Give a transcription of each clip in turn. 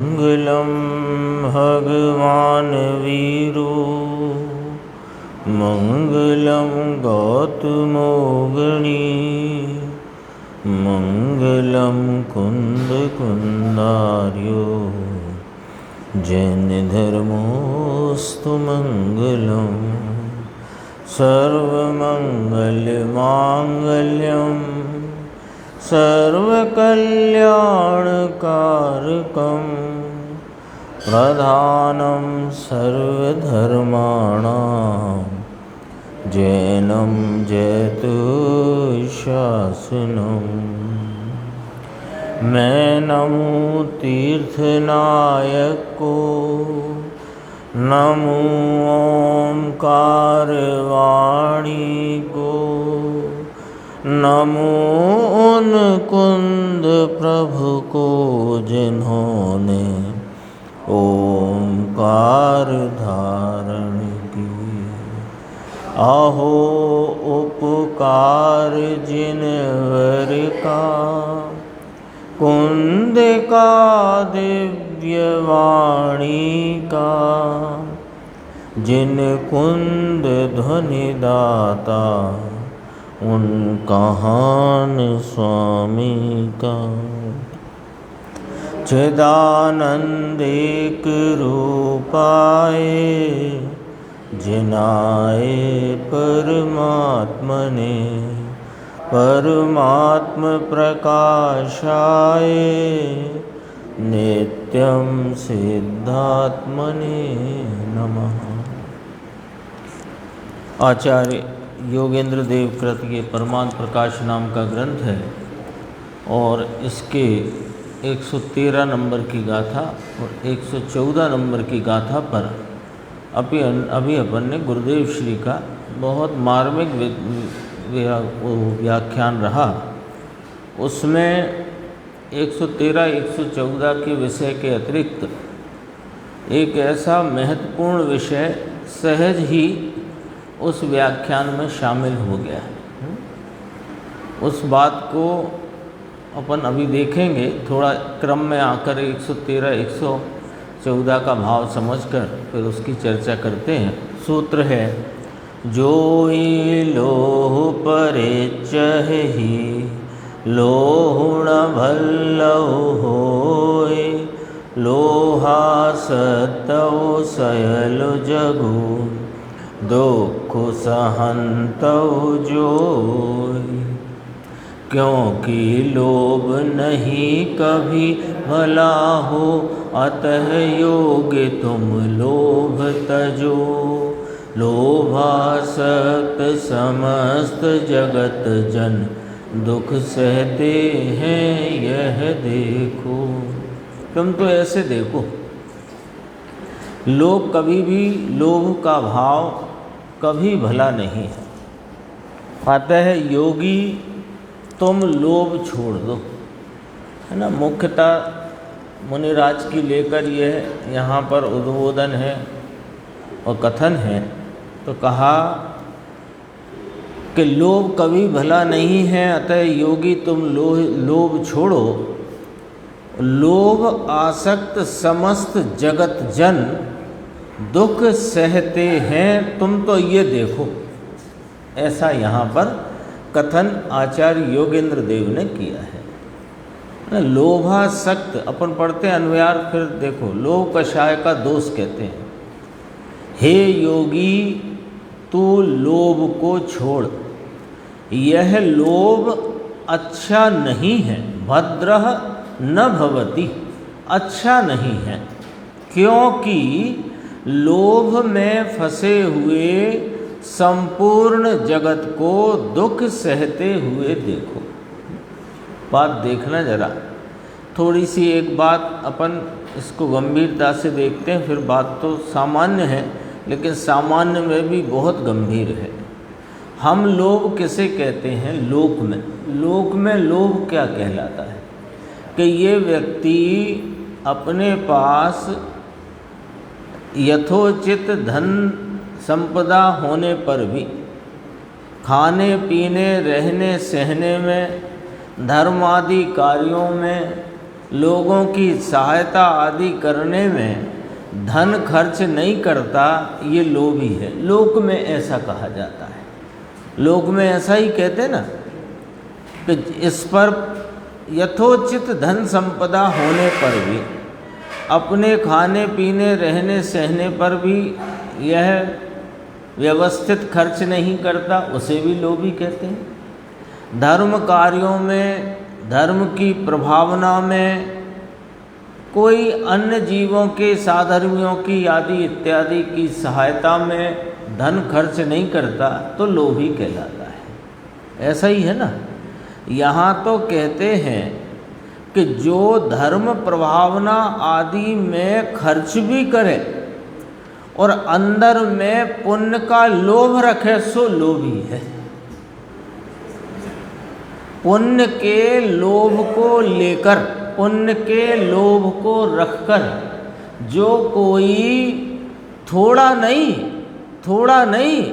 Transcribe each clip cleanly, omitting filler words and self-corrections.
मङ्गलं भगवान् वीरो मङ्गलं गौतमो गणी मङ्गलं कुन्दकुन्दार्यो जैनधर्मोऽस्तु मङ्गलं सर्वमङ्गलमाङ्गल्यं सर्वकल्याणकारकं प्रधानं सर्वधर्माणां जैनं जयतु शासनम्। मैं नमो तीर्थनायक को नमो ओंकार वाणी को नमो उन कुंद प्रभु को जिन्होंने ओंकार धारण की। अहो उपकार जिनवर का कुंद का दिव्य वाणी का जिन कुंद ध्वनि दाता उन कहान स्वामी का। चिदानंदेक रूपाए जिनाए परमात्मने परमात्म प्रकाशाय नित्यं सिद्धात्मने नमः। आचार्य योगेंद्र देव कृत ये परमात्म प्रकाश नाम का ग्रंथ है और इसके 113 नंबर की गाथा और 114 नंबर की गाथा पर अभी अपन ने गुरुदेव श्री का बहुत मार्मिक व्याख्यान रहा। उसमें 113-114 के विषय के अतिरिक्त एक ऐसा महत्वपूर्ण विषय सहज ही उस व्याख्यान में शामिल हो गया है। उस बात को अपन अभी देखेंगे, थोड़ा क्रम में आकर 113-114 का भाव समझकर फिर उसकी चर्चा करते हैं। सूत्र है जोई लोह परे चहि लोहुण भल्लौ होय लोहा सतौ सयलु जगु दुख सहन्तौ जोय। क्योंकि लोभ नहीं कभी भला हो अतः योग्य तुम लोभ तजो। लोभासक्त समस्त जगत जन दुख सहते हैं यह देखो। तुम तो ऐसे देखो, लोग कभी भी लोभ का भाव कभी भला नहीं है, अतः योगी तुम लोभ छोड़ दो, है ना। मुख्यतः मुनिराज की लेकर यह यहाँ पर उद्बोधन है और कथन है। तो कहा कि लोभ कभी भला नहीं है, अतः योगी तुम लोभ छोड़ो। लोभ आसक्त समस्त जगत जन दुख सहते हैं, तुम तो ये देखो। ऐसा यहाँ पर कथन आचार्य योगेंद्र देव ने किया है। लोभासक्त अपन पढ़ते हैं अन्वयार, फिर देखो लोभ कषाय का दोष कहते हैं। हे योगी तू लोभ को छोड़, यह लोभ अच्छा नहीं है। भद्रः न भवति, अच्छा नहीं है। क्योंकि लोभ में फंसे हुए संपूर्ण जगत को दुख सहते हुए देखो। बात देखना जरा, थोड़ी सी एक बात अपन इसको गंभीरता से देखते हैं। फिर बात तो सामान्य है, लेकिन सामान्य में भी बहुत गंभीर है। हम लोभ किसे कहते हैं? लोक में लोभ क्या कहलाता है कि ये व्यक्ति अपने पास यथोचित धन संपदा होने पर भी खाने पीने रहने सहने में धर्म आदि कार्यों में लोगों की सहायता आदि करने में धन खर्च नहीं करता, ये लोभी है। लोक में ऐसा कहा जाता है, लोक में ऐसा ही कहते हैं ना कि इस पर यथोचित धन संपदा होने पर भी, अपने खाने पीने रहने सहने पर भी यह व्यवस्थित खर्च नहीं करता, उसे भी लोभी कहते हैं। धर्म कार्यों में, धर्म की प्रभावना में कोई अन्य जीवों के, साधर्मियों की आदि इत्यादि की सहायता में धन खर्च नहीं करता तो लोभी कहलाता है। ऐसा ही है ना। यहाँ तो कहते हैं कि जो धर्म प्रभावना आदि में खर्च भी करे और अंदर में पुण्य का लोभ रखे सो लोभी है। पुण्य के लोभ को लेकर, पुण्य के लोभ को रखकर जो कोई थोड़ा नहीं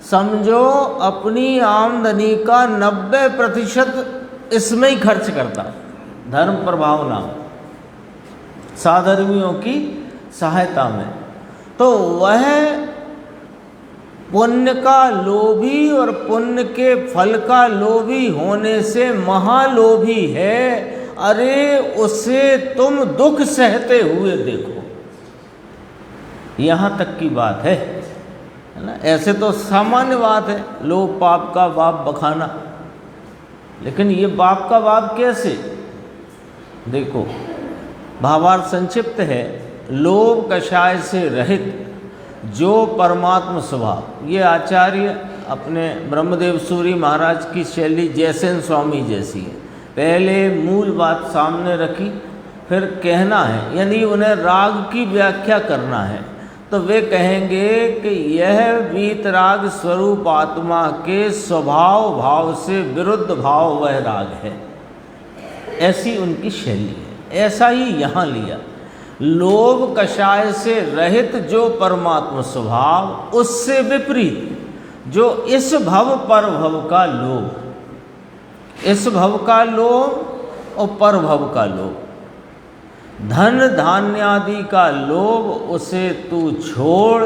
समझो अपनी आमदनी का 90% इसमें ही खर्च करता, धर्म प्रभावना, साधर्मियों की सहायता में, तो वह पुण्य का लोभी और पुण्य के फल का लोभी होने से महालोभी है। अरे उसे तुम दुख सहते हुए देखो, यहाँ तक की बात है ना। ऐसे तो सामान्य बात है, लोभ पाप का बाप बखाना, लेकिन ये बाप का बाप कैसे? देखो भावार्थ संक्षिप्त है, लोभ कषाय से रहित जो परमात्म स्वभाव। ये आचार्य अपने ब्रह्मदेव सूरी महाराज की शैली जैसेन स्वामी जैसी है। पहले मूल बात सामने रखी, फिर कहना है, यानी उन्हें राग की व्याख्या करना है। तो वे कहेंगे कि यह वीतराग स्वरूप आत्मा के स्वभाव भाव से विरुद्ध भाव वह राग है, ऐसी उनकी शैली है। ऐसा ही यहाँ लिया, लोभ कषाय से रहित जो परमात्मा स्वभाव, उससे विपरीत जो इस भव पर भव का लोभ, इस भव का लोभ और पर भव का लोभ, धन धान्य आदि का लोभ, उसे तू छोड़,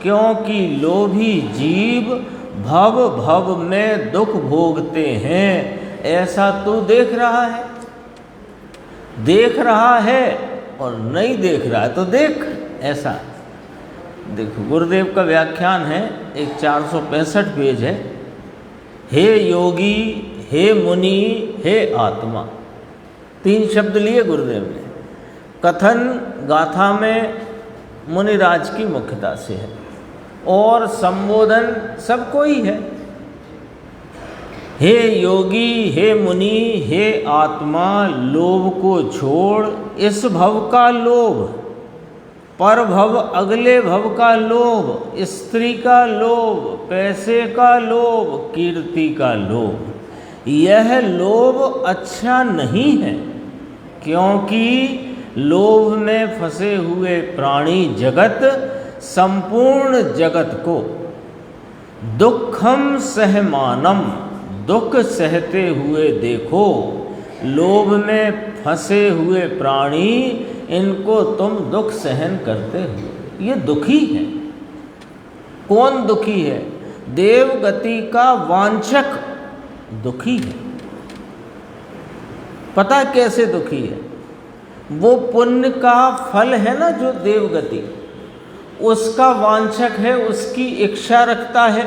क्योंकि लोभी जीव भव भव में दुख भोगते हैं। ऐसा तू देख रहा है, देख रहा है और नहीं देख रहा है तो देख। ऐसा देखो, गुरुदेव का व्याख्यान है, एक 465 पेज है। हे योगी, हे मुनि, हे आत्मा, 3 शब्द लिए गुरुदेव ने। कथन गाथा में मुनिराज की मुख्यता से है और संबोधन सबको ही है। हे योगी, हे मुनि, हे आत्मा, लोभ को छोड़, इस भव का लोभ, पर भव अगले भव का लोभ, स्त्री का लोभ, पैसे का लोभ, कीर्ति का लोभ, यह लोभ अच्छा नहीं है, क्योंकि लोभ में फंसे हुए प्राणी जगत संपूर्ण जगत को दुखम सहमानम, दुख सहते हुए देखो। लोभ में फंसे हुए प्राणी, इनको तुम दुख सहन करते हो, ये दुखी है। कौन दुखी है? देव गति का वांछक दुखी है। पता कैसे दुखी है? वो पुण्य का फल है ना, जो देवगति, उसका वांछक है, उसकी इच्छा रखता है।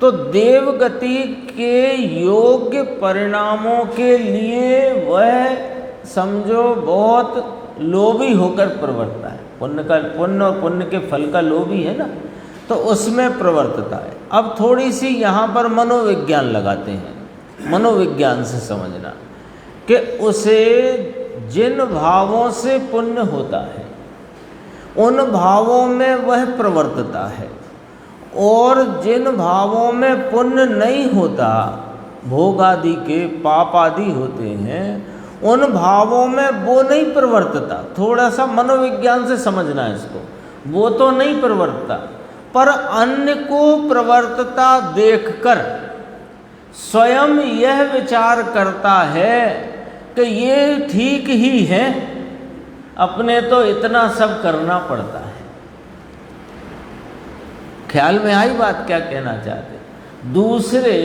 तो देवगति के योग्य परिणामों के लिए वह समझो बहुत लोभी होकर प्रवर्तता है। पुण्य और पुण्य के फल का लोभी है ना, तो उसमें प्रवर्तता है। अब थोड़ी सी यहाँ पर मनोविज्ञान लगाते हैं। मनोविज्ञान से समझना कि उसे जिन भावों से पुण्य होता है उन भावों में वह प्रवर्तता है, और जिन भावों में पुण्य नहीं होता, भोग आदि के पाप आदि होते हैं, उन भावों में वो नहीं प्रवर्तता। थोड़ा सा मनोविज्ञान से समझना है इसको। वो तो नहीं प्रवर्तता, पर अन्य को प्रवर्तता देखकर स्वयं यह विचार करता है कि ये ठीक ही है, अपने तो इतना सब करना पड़ता है। ख्याल में आई बात क्या कहना चाहते? दूसरे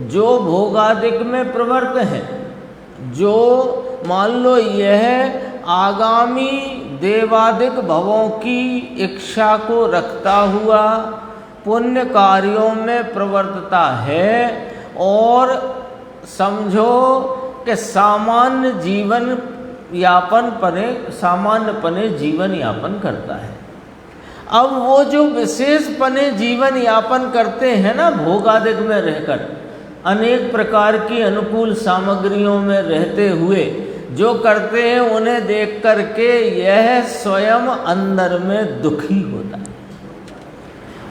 जो भोगादिक में प्रवृत्त हैं, जो मान लो यह आगामी देवादिक भवों की इच्छा को रखता हुआ पुण्य कार्यों में प्रवर्तता है, और समझो कि सामान्य जीवन पने जीवन यापन करता है। अब वो जो विशेष पने जीवन यापन करते हैं ना, भोगादिक में रहकर, अनेक प्रकार की अनुकूल सामग्रियों में रहते हुए जो करते हैं, उन्हें देख करके यह स्वयं अंदर में दुखी होता है,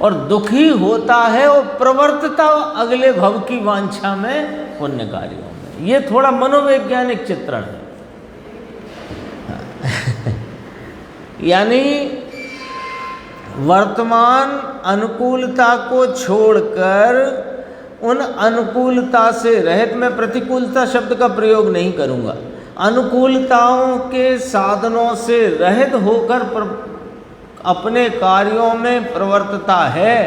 और दुखी होता है और प्रवर्तता अगले भव की वांछा में, पुण्य कार्यों में। ये थोड़ा मनोवैज्ञानिक चित्रण है। यानी वर्तमान अनुकूलता को छोड़कर उन अनुकूलता से रहित, मैं प्रतिकूलता शब्द का प्रयोग नहीं करूंगा, अनुकूलताओं के साधनों से रहित होकर अपने कार्यों में प्रवर्तता है,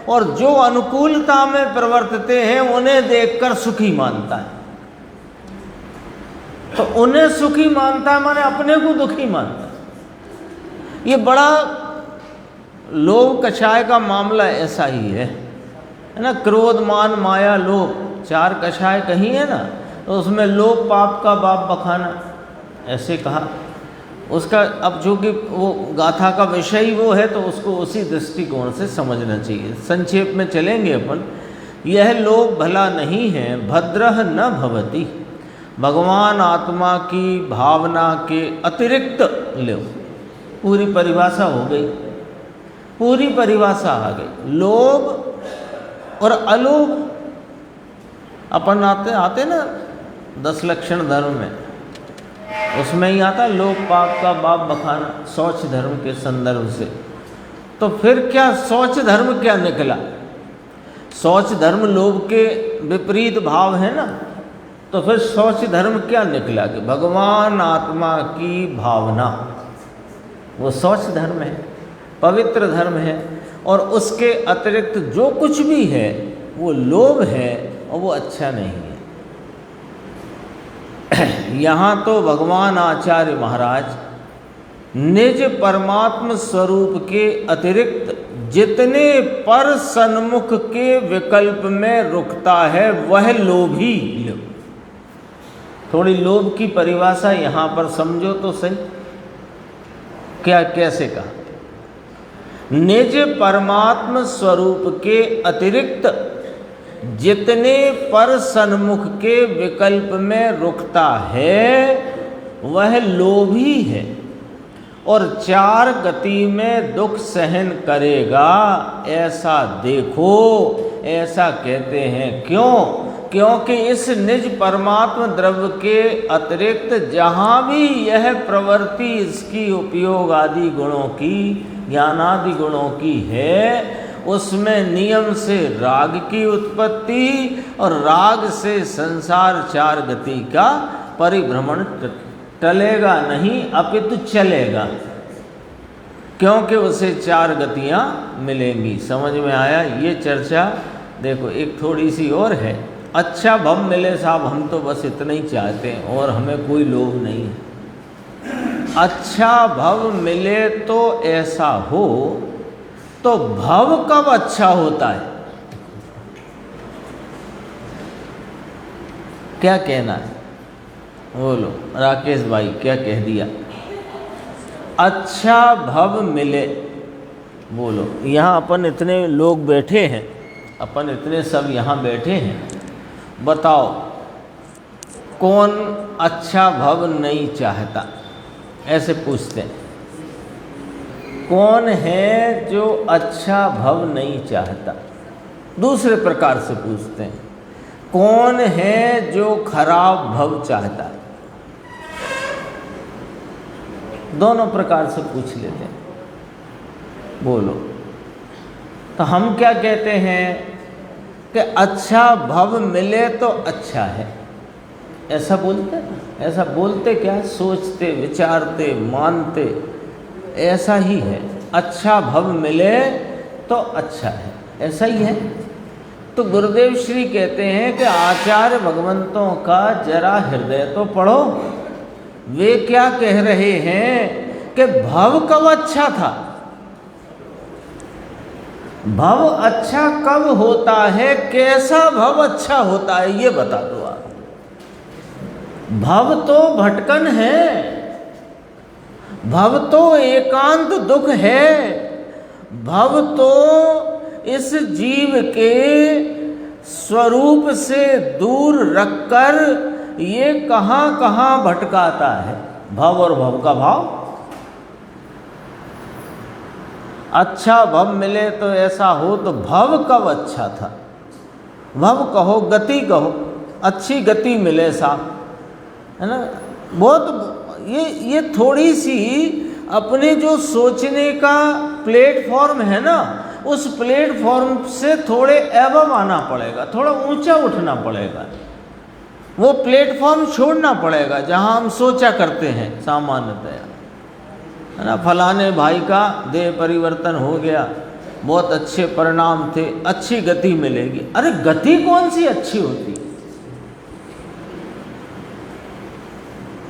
और जो अनुकूलता में प्रवर्तते हैं उन्हें देखकर सुखी मानता है। तो उन्हें सुखी मानता है माने अपने को दुखी मानता है। ये बड़ा लोभ कषाय का मामला ऐसा ही है ना। क्रोध, मान, माया, लोभ, चार कषाय कही है ना, तो उसमें लोभ पाप का बाप बखाना, ऐसे कहा। उसका अब चूँकि वो गाथा का विषय ही वो है, तो उसको उसी दृष्टिकोण से समझना चाहिए। संक्षेप में चलेंगे अपन। यह लोभ भला नहीं है, भद्रः न भवति। भगवान आत्मा की भावना के अतिरिक्त लो, पूरी परिभाषा हो गई, पूरी परिभाषा आ गई। लोभ और अलोभ, अपन आते ना 10 लक्षण धर्म में, उसमें ही आता लोभ पाप का बाप बखाना, शौच धर्म के संदर्भ से। तो फिर क्या शौच धर्म क्या निकला? शौच धर्म लोभ के विपरीत भाव है ना, तो फिर शौच धर्म क्या निकला कि भगवान आत्मा की भावना, वो शौच धर्म है, पवित्र धर्म है, और उसके अतिरिक्त जो कुछ भी है वो लोभ है, और वो अच्छा नहीं है। यहाँ तो भगवान आचार्य महाराज निज परमात्म स्वरूप के अतिरिक्त जितने पर सन्मुख के विकल्प में रुकता है वह लोभी। थोड़ी लोभ की परिभाषा यहाँ पर समझो तो सही, क्या कैसे कहा? निज परमात्म स्वरूप के अतिरिक्त जितने पर सन्मुख के विकल्प में रुकता है वह लोभी है, और चार गति में दुख सहन करेगा, ऐसा देखो, ऐसा कहते हैं। क्यों? क्योंकि इस निज परमात्म द्रव्य के अतिरिक्त जहाँ भी यह प्रवृत्ति इसकी उपयोग आदि गुणों की, ज्ञानादि गुणों की है, उसमें नियम से राग की उत्पत्ति और राग से संसार चार गति का परिभ्रमण टलेगा नहीं, अपितु चलेगा, क्योंकि उसे चार गतियाँ मिलेंगी। समझ में आया? ये चर्चा देखो एक थोड़ी सी और है। अच्छा भव मिले साहब, हम तो बस इतना ही चाहते हैं और हमें कोई लोभ नहीं है। अच्छा भव मिले तो ऐसा हो, तो भव कब अच्छा होता है? क्या कहना है? बोलो राकेश भाई, क्या कह दिया? अच्छा भव मिले, बोलो। यहाँ अपन इतने लोग बैठे हैं, अपन इतने सब यहाँ बैठे हैं, बताओ कौन अच्छा भव नहीं चाहता? ऐसे पूछते हैं। कौन है जो अच्छा भव नहीं चाहता? दूसरे प्रकार से पूछते हैं, कौन है जो खराब भव चाहता है? दोनों प्रकार से पूछ लेते हैं, बोलो। तो हम क्या कहते हैं कि अच्छा भव मिले तो अच्छा है, ऐसा बोलते ना, ऐसा बोलते क्या, सोचते विचारते मानते, ऐसा ही है। अच्छा भव मिले तो अच्छा है, ऐसा ही है। तो गुरुदेव श्री कहते हैं कि आचार्य भगवंतों का जरा हृदय तो पढ़ो, वे क्या कह रहे हैं कि भव कब अच्छा था। भव अच्छा कब होता है, कैसा भव अच्छा होता है, ये बता दो आप। भव तो भटकन है, भव तो एकांत दुख है, भव तो इस जीव के स्वरूप से दूर रखकर ये कहाँ कहाँ भटकाता है। भव और भव का भाव, अच्छा भव मिले तो ऐसा हो, तो भव कब अच्छा था। भव कहो, गति कहो, अच्छी गति मिले साहब, है ना। बहुत ये थोड़ी सी अपने जो सोचने का प्लेटफॉर्म है ना, उस प्लेटफॉर्म से थोड़े एवं आना पड़ेगा, थोड़ा ऊंचा उठना पड़ेगा, वो प्लेटफॉर्म छोड़ना पड़ेगा जहां हम सोचा करते हैं सामान्यतया, है ना। फलाने भाई का देह परिवर्तन हो गया, बहुत अच्छे परिणाम थे, अच्छी गति मिलेगी। अरे गति कौन सी अच्छी होती,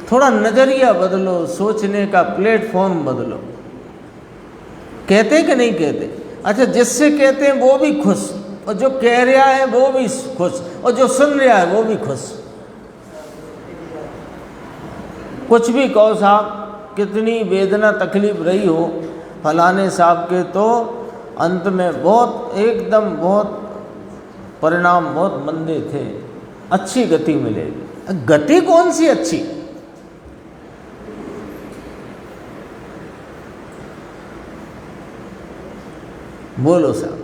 थोड़ा नजरिया बदलो, सोचने का प्लेटफॉर्म बदलो। कहते कि नहीं कहते? अच्छा, जिससे कहते हैं वो भी खुश, और जो कह रहा है वो भी खुश, और जो सुन रहा है वो भी खुश। कुछ भी कहो साहब, कितनी वेदना तकलीफ रही हो फलाने साहब के, तो अंत में बहुत एकदम बहुत परिणाम बहुत मंदे थे, अच्छी गति मिलेगी। गति कौन सी अच्छी? बोलो साहब,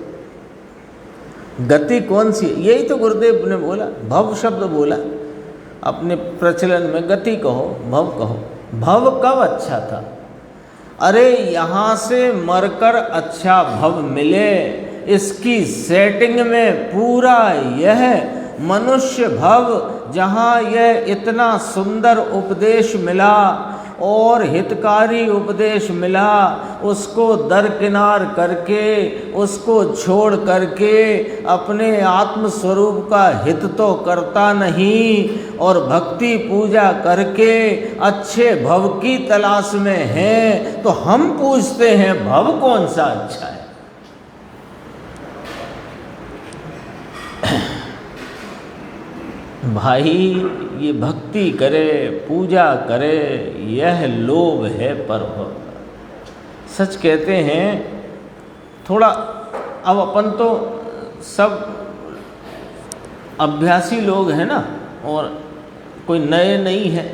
गति कौन सी? यही तो गुरुदेव ने बोला, भव शब्द बोला, अपने प्रचलन में गति कहो, भव कहो। भव कब अच्छा था? अरे यहाँ से मरकर अच्छा भव मिले, इसकी सेटिंग में पूरा यह मनुष्य भव, जहाँ यह इतना सुंदर उपदेश मिला और हितकारी उपदेश मिला, उसको दरकिनार करके, उसको छोड़ करके अपने आत्म स्वरूप का हित तो करता नहीं, और भक्ति पूजा करके अच्छे भव की तलाश में है। तो हम पूछते हैं भव कौन सा अच्छा है? भाई ये भक्ति करे, पूजा करे, यह लोभ है परभव का। सच कहते हैं, थोड़ा अब अपन तो सब अभ्यासी लोग हैं ना, और कोई नए नहीं है,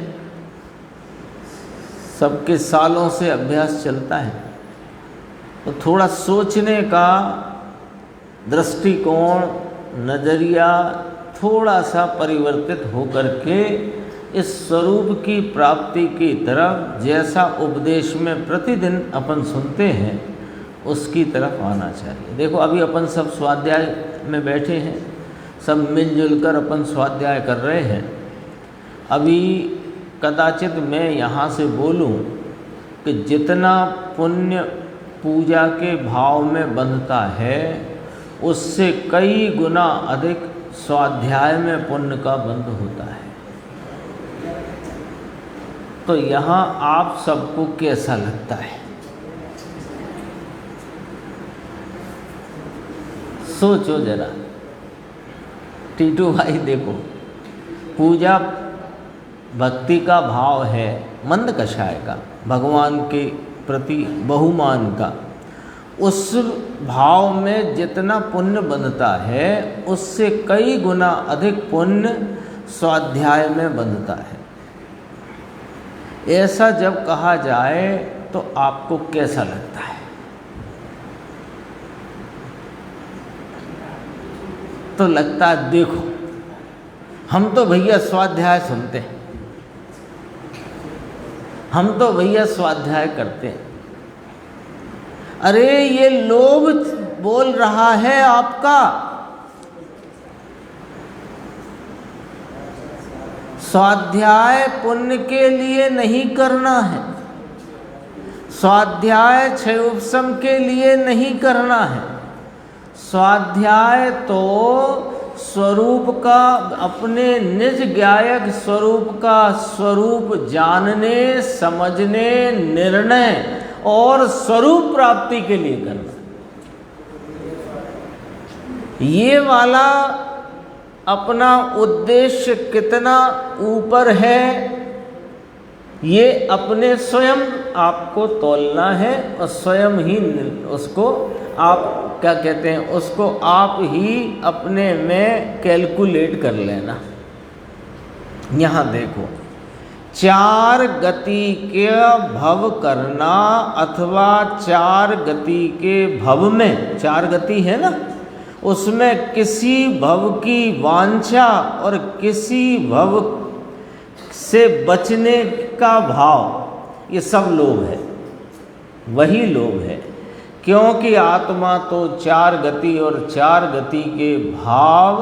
सबके सालों से अभ्यास चलता है, तो थोड़ा सोचने का दृष्टिकोण, नज़रिया थोड़ा सा परिवर्तित होकर के इस स्वरूप की प्राप्ति की तरफ, जैसा उपदेश में प्रतिदिन अपन सुनते हैं, उसकी तरफ आना चाहिए। देखो अभी अपन सब स्वाध्याय में बैठे हैं, सब मिलजुल कर अपन स्वाध्याय कर रहे हैं। अभी कदाचित मैं यहाँ से बोलूँ कि जितना पुण्य पूजा के भाव में बंधता है, उससे कई गुना अधिक स्वाध्याय में पुण्य का बंध होता है। तो यहाँ आप सबको कैसा लगता है? सोचो जरा। टीटू भाई देखो, पूजा भक्ति का भाव है मंद कषाय का, भगवान के प्रति बहुमान का। उस भाव में जितना पुण्य बनता है, उससे कई गुना अधिक पुण्य स्वाध्याय में बनता है। ऐसा जब कहा जाए तो आपको कैसा लगता है? तो लगता है देखो, हम तो भैया स्वाध्याय सुनते हैं, हम तो भैया स्वाध्याय करते हैं। अरे ये लोभ बोल रहा है आपका। स्वाध्याय पुण्य के लिए नहीं करना है, स्वाध्याय क्षय उपशम के लिए नहीं करना है। स्वाध्याय तो स्वरूप का, अपने निज ज्ञायक स्वरूप का स्वरूप जानने, समझने, निर्णय और स्वरूप प्राप्ति के लिए करना। ये वाला अपना उद्देश्य कितना ऊपर है, ये अपने स्वयं आपको तौलना है और स्वयं ही उसको आप क्या कहते हैं, उसको आप ही अपने में कैलकुलेट कर लेना। यहाँ देखो, चार गति के भव करना अथवा चार गति के भव में, चार गति है ना, उसमें किसी भव की वांछा और किसी भव से बचने का भाव, ये सब लोभ है, वही लोभ है। क्योंकि आत्मा तो चार गति और चार गति के भाव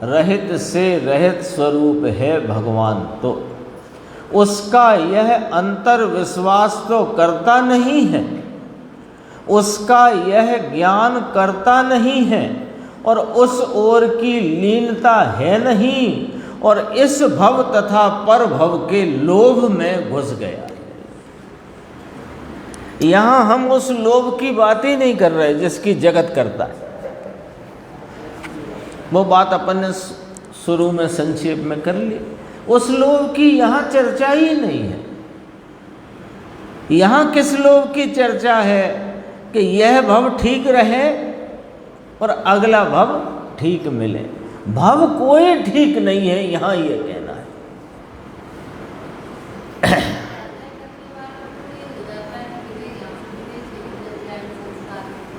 रहित से रहित स्वरूप है भगवान, तो उसका यह अंतर विश्वास तो करता नहीं है, उसका यह ज्ञान करता नहीं है और उस ओर की लीनता है नहीं, और इस भव तथा पर भव के लोभ में घुस गया। यहाँ हम उस लोभ की बात ही नहीं कर रहे जिसकी जगत करता है, वो बात अपन ने शुरू में संक्षेप में कर ली। उस लोभ की यहाँ चर्चा ही नहीं है। यहाँ किस लोभ की चर्चा है कि यह भव ठीक रहे और अगला भव ठीक मिले। भव कोई ठीक नहीं है, यहाँ ये कहना है।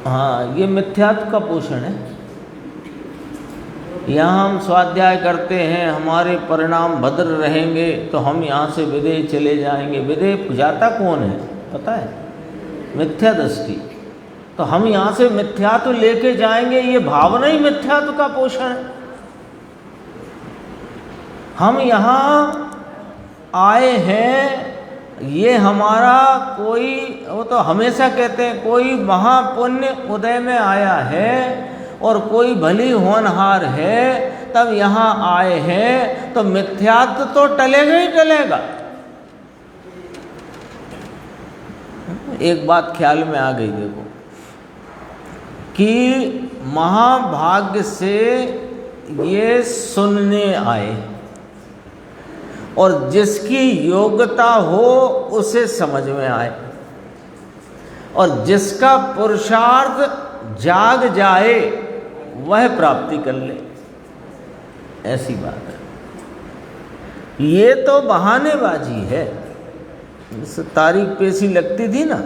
हाँ, ये मिथ्यात्व का पोषण है। यहाँ हम स्वाध्याय करते हैं, हमारे परिणाम भद्र रहेंगे तो हम यहाँ से विदेह चले जाएंगे। विदेह जाता कौन है पता है? मिथ्या दृष्टि। तो हम यहाँ से मिथ्यात्व लेके जाएंगे, ये भावना ही मिथ्यात्व का पोषण है। हम यहाँ आए हैं, ये हमारा कोई, वो तो हमेशा कहते हैं कोई महापुण्य उदय में आया है और कोई भली होनहार है तब यहाँ आए हैं, तो मिथ्यात्व तो टलेगा ही टलेगा। एक बात ख्याल में आ गई, देखो कि महाभाग्य से ये सुनने आए और जिसकी योग्यता हो उसे समझ में आए और जिसका पुरुषार्थ जाग जाए वह प्राप्ति कर ले, ऐसी बात है। ये तो बहानेबाजी है। जैसे तारीख पेशी लगती थी ना,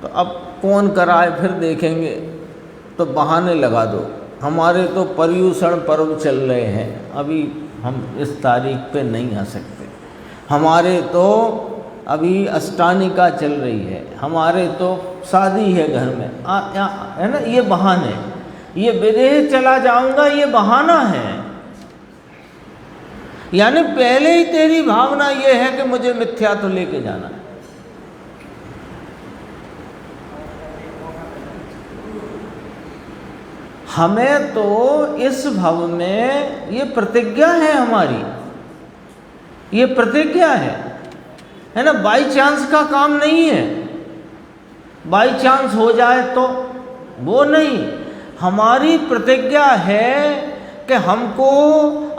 तो अब कौन कराए फिर देखेंगे, तो बहाने लगा दो। हमारे तो पर्यूषण पर्व चल रहे हैं, अभी हम इस तारीख पे नहीं आ सकते। हमारे तो अभी अष्टानिका चल रही है, हमारे तो शादी है घर में, है ना, ये बहाने। ये विदेह चला जाऊंगा, ये बहाना है। यानी पहले ही तेरी भावना ये है कि मुझे मिथ्या तो लेके जाना है। हमें तो इस भव में ये प्रतिज्ञा है हमारी, ये प्रतिज्ञा है ना। बाई चांस का काम नहीं है, बाई चांस हो जाए तो वो नहीं। हमारी प्रतिज्ञा है कि हमको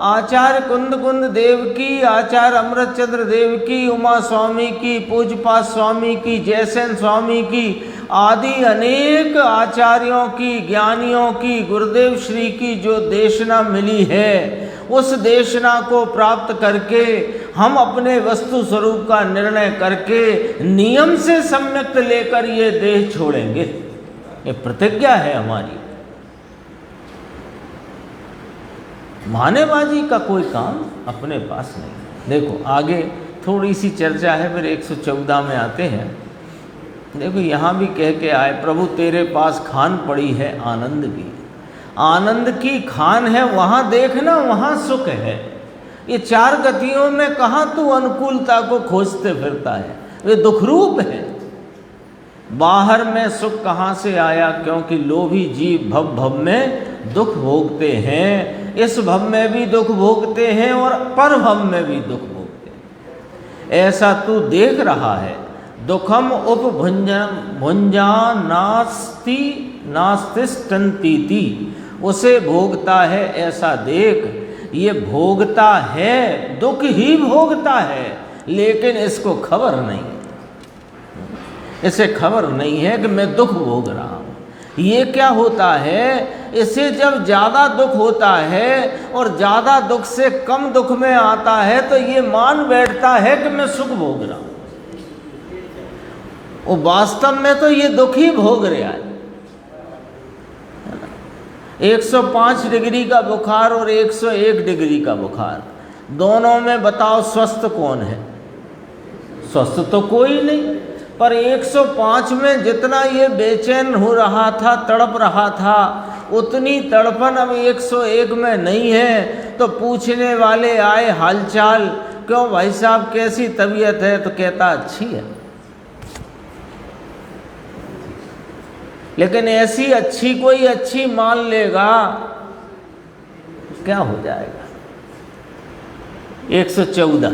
आचार्य कुंद देव की, आचार्य अमृतचंद्र देव की, उमा स्वामी की, पूज्यपाद स्वामी की, जयसेन स्वामी की, आदि अनेक आचार्यों की, ज्ञानियों की, गुरुदेव श्री की जो देशना मिली है, उस देशना को प्राप्त करके हम अपने वस्तु स्वरूप का निर्णय करके नियम से सम्यक्त लेकर ये देह छोड़ेंगे। ये प्रतिज्ञा है हमारी। बहानेबाजी का कोई काम अपने पास नहीं। देखो आगे थोड़ी सी चर्चा है, फिर 114 में आते हैं। देखो यहाँ भी कह के आए, प्रभु तेरे पास खान पड़ी है आनंद की। आनंद की खान है, वहाँ देखना वहाँ सुख है। ये चार गतियों में कहाँ तू अनुकूलता को खोजते फिरता है? वे दुखरूप है। बाहर में सुख कहाँ से आया? क्योंकि लोभी जीव भव भव में दुख भोगते हैं। इस भव में भी दुख भोगते हैं और पर भव में भी दुख भोगते हैं। ऐसा तू देख रहा है। दुखम उपभुंजा नास्ति नास्तिष्ठन्तीति, उसे भोगता है ऐसा देख। ये भोगता है, दुख ही भोगता है, लेकिन इसको खबर नहीं, इसे खबर नहीं है कि मैं दुख भोग रहा हूँ। ये क्या होता है, इसे जब ज़्यादा दुख होता है और ज़्यादा दुख से कम दुख में आता है तो ये मान बैठता है कि मैं सुख भोग रहा हूँ। वो वास्तव में तो ये दुख ही भोग रहा है। 105 डिग्री का बुखार और 101 डिग्री का बुखार, दोनों में बताओ स्वस्थ कौन है? स्वस्थ तो कोई नहीं, पर 105 में जितना ये बेचैन हो रहा था, तड़प रहा था, उतनी तड़पन अब 101 में नहीं है। तो पूछने वाले आए हालचाल, क्यों भाई साहब कैसी तबीयत है? तो कहता अच्छी है। लेकिन ऐसी अच्छी कोई अच्छी मान लेगा, क्या हो जाएगा? 114,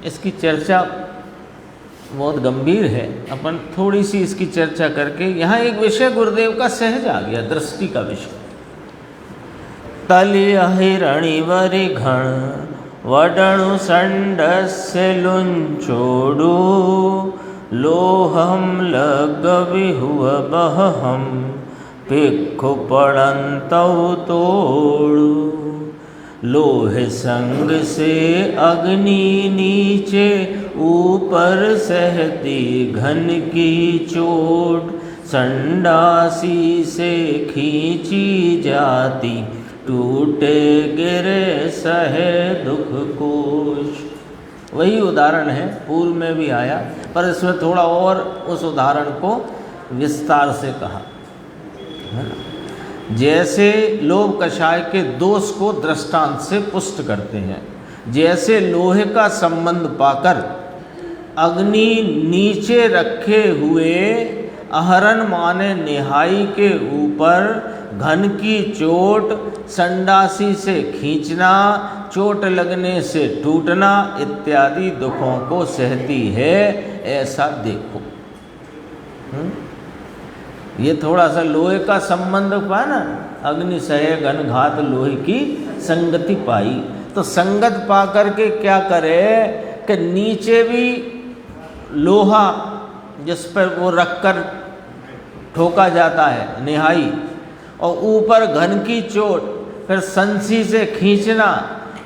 इसकी चर्चा बहुत गंभीर है। अपन थोड़ी सी इसकी चर्चा करके, यहाँ एक विषय गुरुदेव का सहज आ गया, दृष्टि का विषय। तलिय हिरणी वरि घण वडणु संडस्य लुंचोडू लोहम लगवि हुआ बहम पिक्खु पड़ंतौ तोड़ू। लोहे संग से अग्नि नीचे ऊपर सहती घन की चोट। संडासी से खींची जाती टूटे गिरे सहे दुख कोश। वही उदाहरण है, पूर्व में भी आया, पर इसमें थोड़ा और उस उदाहरण को विस्तार से कहा। जैसे लोभ कषाय के दोष को दृष्टांत से पुष्ट करते हैं। जैसे लोहे का संबंध पाकर अग्नि नीचे रखे हुए आहरण माने निहाई के ऊपर घन की चोट, संडासी से खींचना, चोट लगने से टूटना इत्यादि दुखों को सहती है, ऐसा देखो। ये थोड़ा सा लोहे का संबंध पाया ना, अग्नि सहे घन घात लोहे की संगति पाई। तो संगत पा करके क्या करे कि नीचे भी लोहा जिस पर वो रखकर ठोका जाता है निहाई, और ऊपर घन की चोट, फिर संसी से खींचना,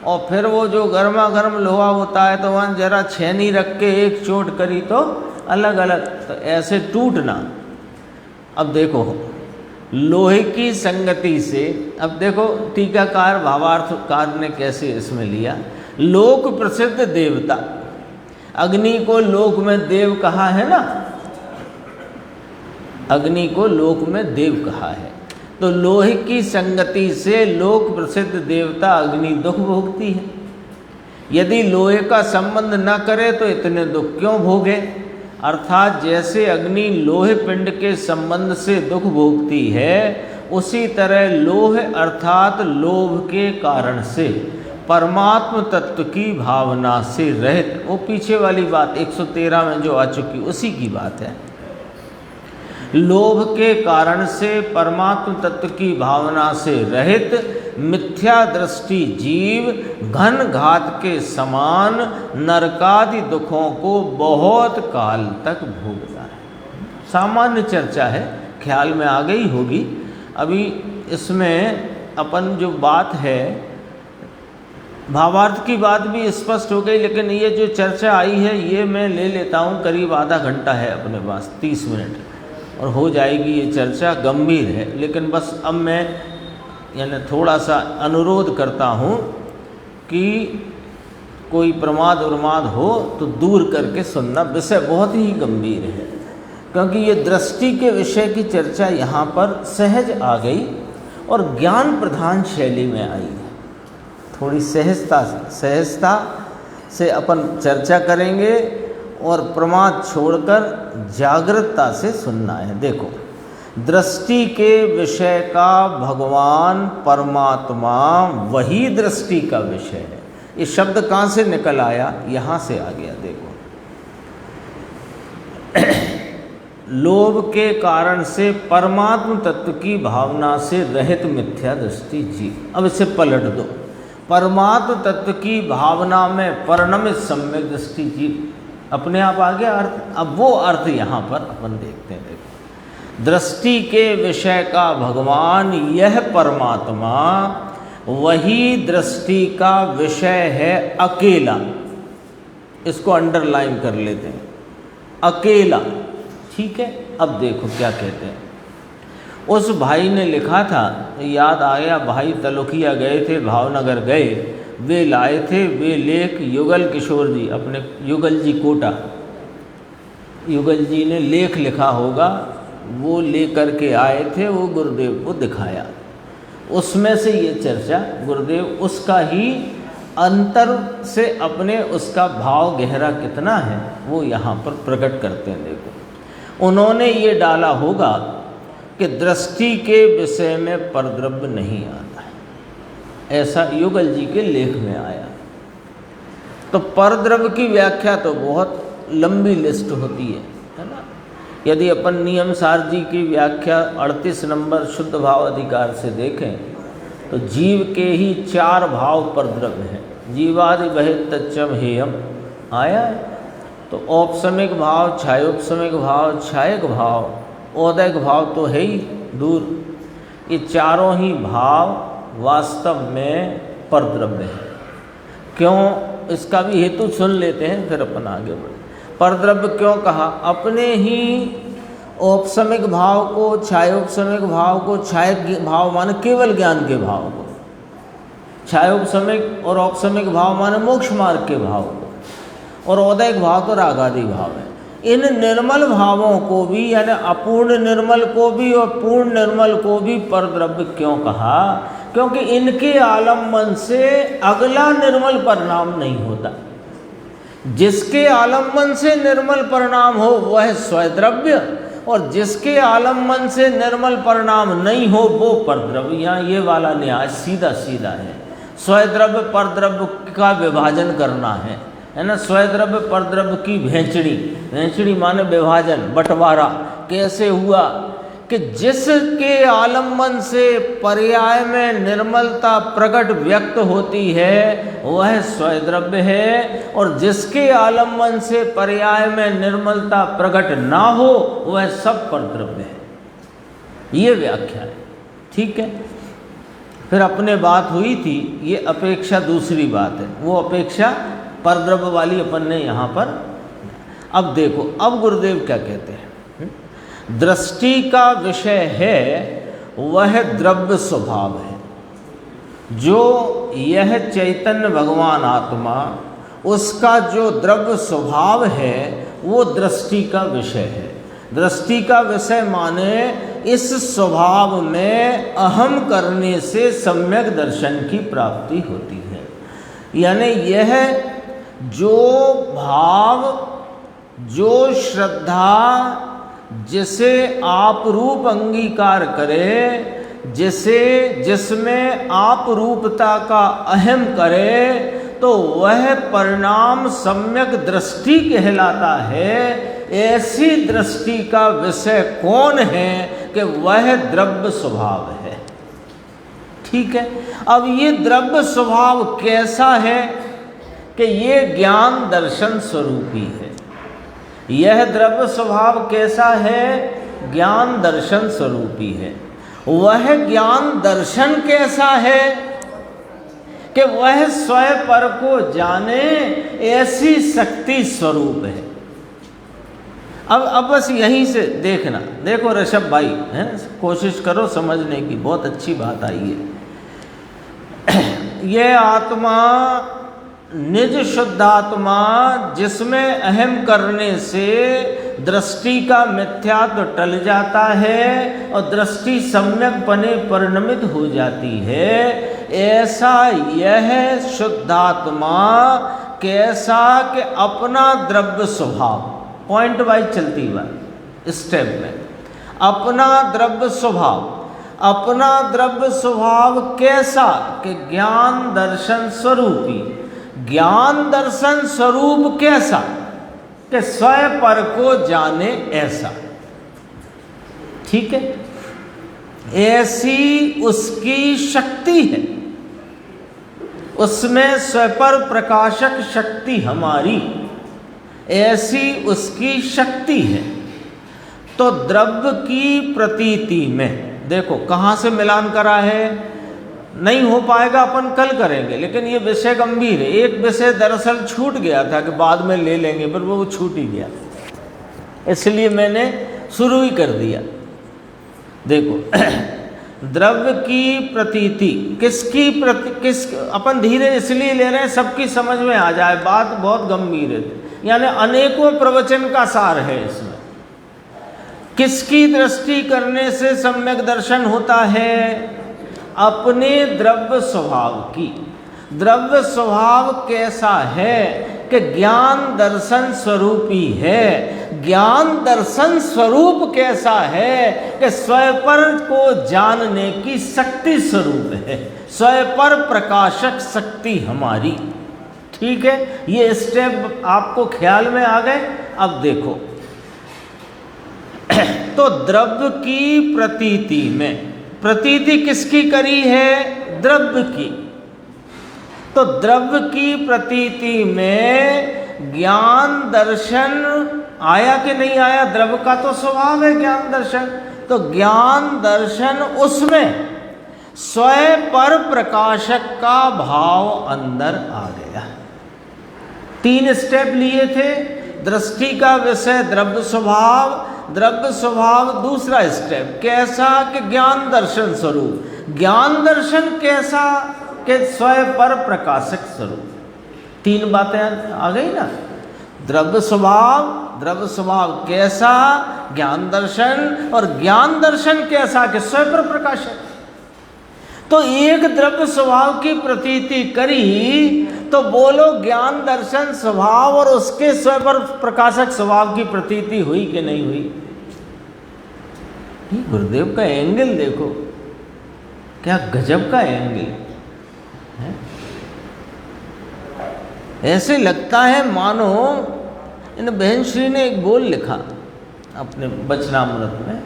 और फिर वो जो गर्मा गर्म लोहा होता है तो वहाँ जरा छेनी रख के एक चोट करी तो अलग अलग, तो ऐसे टूटना। अब देखो लोहे की संगति से, अब देखो टीकाकार भावार्थकार ने कैसे इसमें लिया। लोक प्रसिद्ध देवता, अग्नि को लोक में देव कहा है ना, अग्नि को लोक में देव कहा है। तो लोहे की संगति से लोक प्रसिद्ध देवता अग्नि दुख भोगती है। यदि लोहे का संबंध न करे तो इतने दुख क्यों भोगे? अर्थात जैसे अग्नि लोहे पिंड के संबंध से दुख भोगती है, उसी तरह लोह अर्थात लोभ के कारण से परमात्म तत्व की भावना से रहित, वो पीछे वाली बात 113 में जो आ चुकी उसी की बात है। लोभ के कारण से परमात्म तत्व की भावना से रहित मिथ्या दृष्टि जीव घन घात के समान नरकादि दुखों को बहुत काल तक भोगता है। सामान्य चर्चा है, ख्याल में आ गई होगी। अभी इसमें अपन जो बात है, भावार्थ की बात भी स्पष्ट हो गई, लेकिन ये जो चर्चा आई है ये मैं ले लेता हूँ, करीब आधा घंटा है अपने पास, 30 मिनट, और हो जाएगी ये चर्चा। गंभीर है, लेकिन बस अब मैं यानी थोड़ा सा अनुरोध करता हूँ कि कोई प्रमाद उर्माद हो तो दूर करके सुनना। विषय बहुत ही गंभीर है, क्योंकि ये दृष्टि के विषय की चर्चा यहाँ पर सहज आ गई और ज्ञान प्रधान शैली में आई है। थोड़ी सहजता से अपन चर्चा करेंगे और प्रमाद छोड़कर जागृतता से सुनना है। देखो, दृष्टि के विषय का भगवान परमात्मा वही दृष्टि का विषय है। ये शब्द कहाँ से निकल आया? यहाँ से आ गया। देखो, लोभ के कारण से परमात्म तत्व की भावना से रहित मिथ्या दृष्टि जीव। अब इसे पलट दो, परमात्म तत्व की भावना में परिणमित सम्यक दृष्टि जीव। अपने आप आ गया अर्थ। अब वो अर्थ यहाँ पर अपन देखते हैं। देखो, दृष्टि के विषय का भगवान यह परमात्मा वही दृष्टि का विषय है अकेला। इसको अंडरलाइन कर लेते हैं, अकेला। ठीक है। अब देखो क्या कहते हैं। उस भाई ने लिखा था, याद आया, भाई तलुकिया गए थे, भावनगर गए, वे लाए थे वे लेख युगल किशोर जी, अपने युगल जी कोटा, युगल जी ने लेख लिखा होगा, वो लेकर के आए थे, वो गुरुदेव को दिखाया। उसमें से ये चर्चा गुरुदेव उसका ही अंतर से अपने उसका भाव गहरा कितना है वो यहाँ पर प्रकट करते हैं। देखो, उन्होंने ये डाला होगा कि दृष्टि के विषय में परद्रव्य नहीं आता है, ऐसा युगल जी के लेख में आया। तो परद्रव्य की व्याख्या तो बहुत लंबी लिस्ट होती है ना। यदि अपन नियम सार जी की व्याख्या 38 नंबर शुद्ध भाव अधिकार से देखें तो जीव के ही 4 भाव परद्रव्य हैं। जीवादि बहित तच्चम हेयम आया है। तो औपसमिक भाव, छायोपसमिक भाव, छायक भाव, औदैक भाव तो है ही दूर। ये चारों ही भाव वास्तव में परद्रव्य हैं। क्यों, इसका भी हेतु सुन लेते हैं, फिर अपन आगे बढ़े। परद्रव्य क्यों कहा? अपने ही औपसमिक भाव को, छायोपसमिक भाव को, छायक भाव माने केवल ज्ञान के भाव को, छायोपसमिक और औपसमिक भाव माने मोक्ष मार्ग के भाव को, और औदैक भाव तो रागादि भाव है। इन निर्मल भावों को भी, यानी अपूर्ण निर्मल को भी और पूर्ण निर्मल को भी परद्रव्य क्यों कहा? क्योंकि इनके आलम्बन से अगला निर्मल परिणाम नहीं होता। जिसके आलम्बन से निर्मल परिणाम हो वह स्वद्रव्य, और जिसके आलम्बन से निर्मल परिणाम नहीं हो वो परद्रव्य। यहाँ ये वाला न्याय सीधा सीधा है। स्वद्रव्य परद्रव्य का विभाजन करना है ना। स्वद्रव्य परद्रव्य की भेंचड़ी, भेंचड़ी माने विभाजन, बंटवारा कैसे हुआ कि जिसके आलम्बन से पर्याय में निर्मलता प्रकट व्यक्त होती है वह स्वद्रव्य है, और जिसके आलम्बन से पर्याय में निर्मलता प्रकट ना हो वह सब परद्रव्य है। ये व्याख्या है। ठीक है। फिर अपने बात हुई थी, ये अपेक्षा दूसरी बात है, वो अपेक्षा परद्रव्य वाली अपन ने यहाँ पर। अब देखो, अब गुरुदेव क्या कहते हैं। दृष्टि का विषय है वह द्रव्य स्वभाव है। जो यह चैतन्य भगवान आत्मा, उसका जो द्रव्य स्वभाव है वो दृष्टि का विषय है। दृष्टि का विषय माने इस स्वभाव में अहम करने से सम्यक दर्शन की प्राप्ति होती है। यानी यह जो भाव, जो श्रद्धा जिसे आप रूप अंगीकार करे, जिसमें आप रूपता का अहम करे, तो वह परिणाम सम्यक दृष्टि कहलाता है। ऐसी दृष्टि का विषय कौन है कि वह द्रव्य स्वभाव है। ठीक है। अब ये द्रव्य स्वभाव कैसा है कि ये ज्ञान दर्शन स्वरूपी है। यह द्रव्य स्वभाव कैसा है? ज्ञान दर्शन स्वरूपी है। वह ज्ञान दर्शन कैसा है कि वह स्वयं पर को जाने, ऐसी शक्ति स्वरूप है। अब बस यहीं से देखना। देखो ऋषभ भाई, हैं, कोशिश करो समझने की, बहुत अच्छी बात आई है। यह आत्मा निज शुद्धात्मा, जिसमें अहम करने से दृष्टि का मिथ्यात्व टल जाता है और दृष्टि सम्यक पने परिणमित हो जाती है। ऐसा यह शुद्धात्मा कैसा कि अपना द्रव्य स्वभाव, पॉइंट वाइज चलती बात स्टेप में, अपना द्रव्य स्वभाव कैसा कि ज्ञान दर्शन स्वरूपी, ज्ञान दर्शन स्वरूप कैसा कि स्वयं पर को जाने ऐसा। ठीक है, ऐसी उसकी शक्ति है, उसमें स्वपर प्रकाशक शक्ति हमारी, ऐसी उसकी शक्ति है। तो द्रव्य की प्रतीति में देखो कहाँ से मिलान करा है, नहीं हो पाएगा अपन कल करेंगे, लेकिन ये विषय गंभीर है। एक विषय दरअसल छूट गया था कि बाद में ले लेंगे, पर वो छूट ही गया, इसलिए मैंने शुरू ही कर दिया। देखो द्रव्य की प्रतीति किस अपन धीरे इसलिए ले रहे हैं सबकी समझ में आ जाए, बात बहुत गंभीर है, यानी अनेकों प्रवचन का सार है इसमें। किसकी दृष्टि करने से सम्यक दर्शन होता है? अपने द्रव्य स्वभाव की। द्रव्य स्वभाव कैसा है कि ज्ञान दर्शन स्वरूपी है। ज्ञान दर्शन स्वरूप कैसा है कि स्वयं पर को जानने की शक्ति स्वरूप है, स्वयं पर प्रकाशक शक्ति हमारी। ठीक है, ये स्टेप आपको ख्याल में आ गए। अब देखो तो द्रव्य की प्रतीति में, प्रतीति किसकी करी है? द्रव्य की। तो द्रव्य की प्रतीति में ज्ञान दर्शन आया कि नहीं आया? द्रव्य का तो स्वभाव है ज्ञान दर्शन, तो ज्ञान दर्शन उसमें स्वयं पर प्रकाशक का भाव अंदर आ गया। 3 स्टेप लिए थे, दृष्टि का विषय द्रव्य स्वभाव, द्रव्य स्वभाव दूसरा स्टेप कैसा कि ज्ञान दर्शन स्वरूप, ज्ञान दर्शन कैसा कि स्वयं पर प्रकाशक स्वरूप। 3 बातें आ गई ना, द्रव्य स्वभाव कैसा, ज्ञान दर्शन, और ज्ञान दर्शन कैसा कि स्वयं पर प्रकाशक। तो एक द्रव्य स्वभाव की प्रतीति करी तो बोलो ज्ञान दर्शन स्वभाव और उसके स्वयं पर प्रकाशक स्वभाव की प्रतीति हुई कि नहीं हुई? गुरुदेव का एंगल देखो, क्या गजब का एंगल है। ऐसे लगता है मानो इन बहन श्री ने एक बोल लिखा अपने वचनामृत में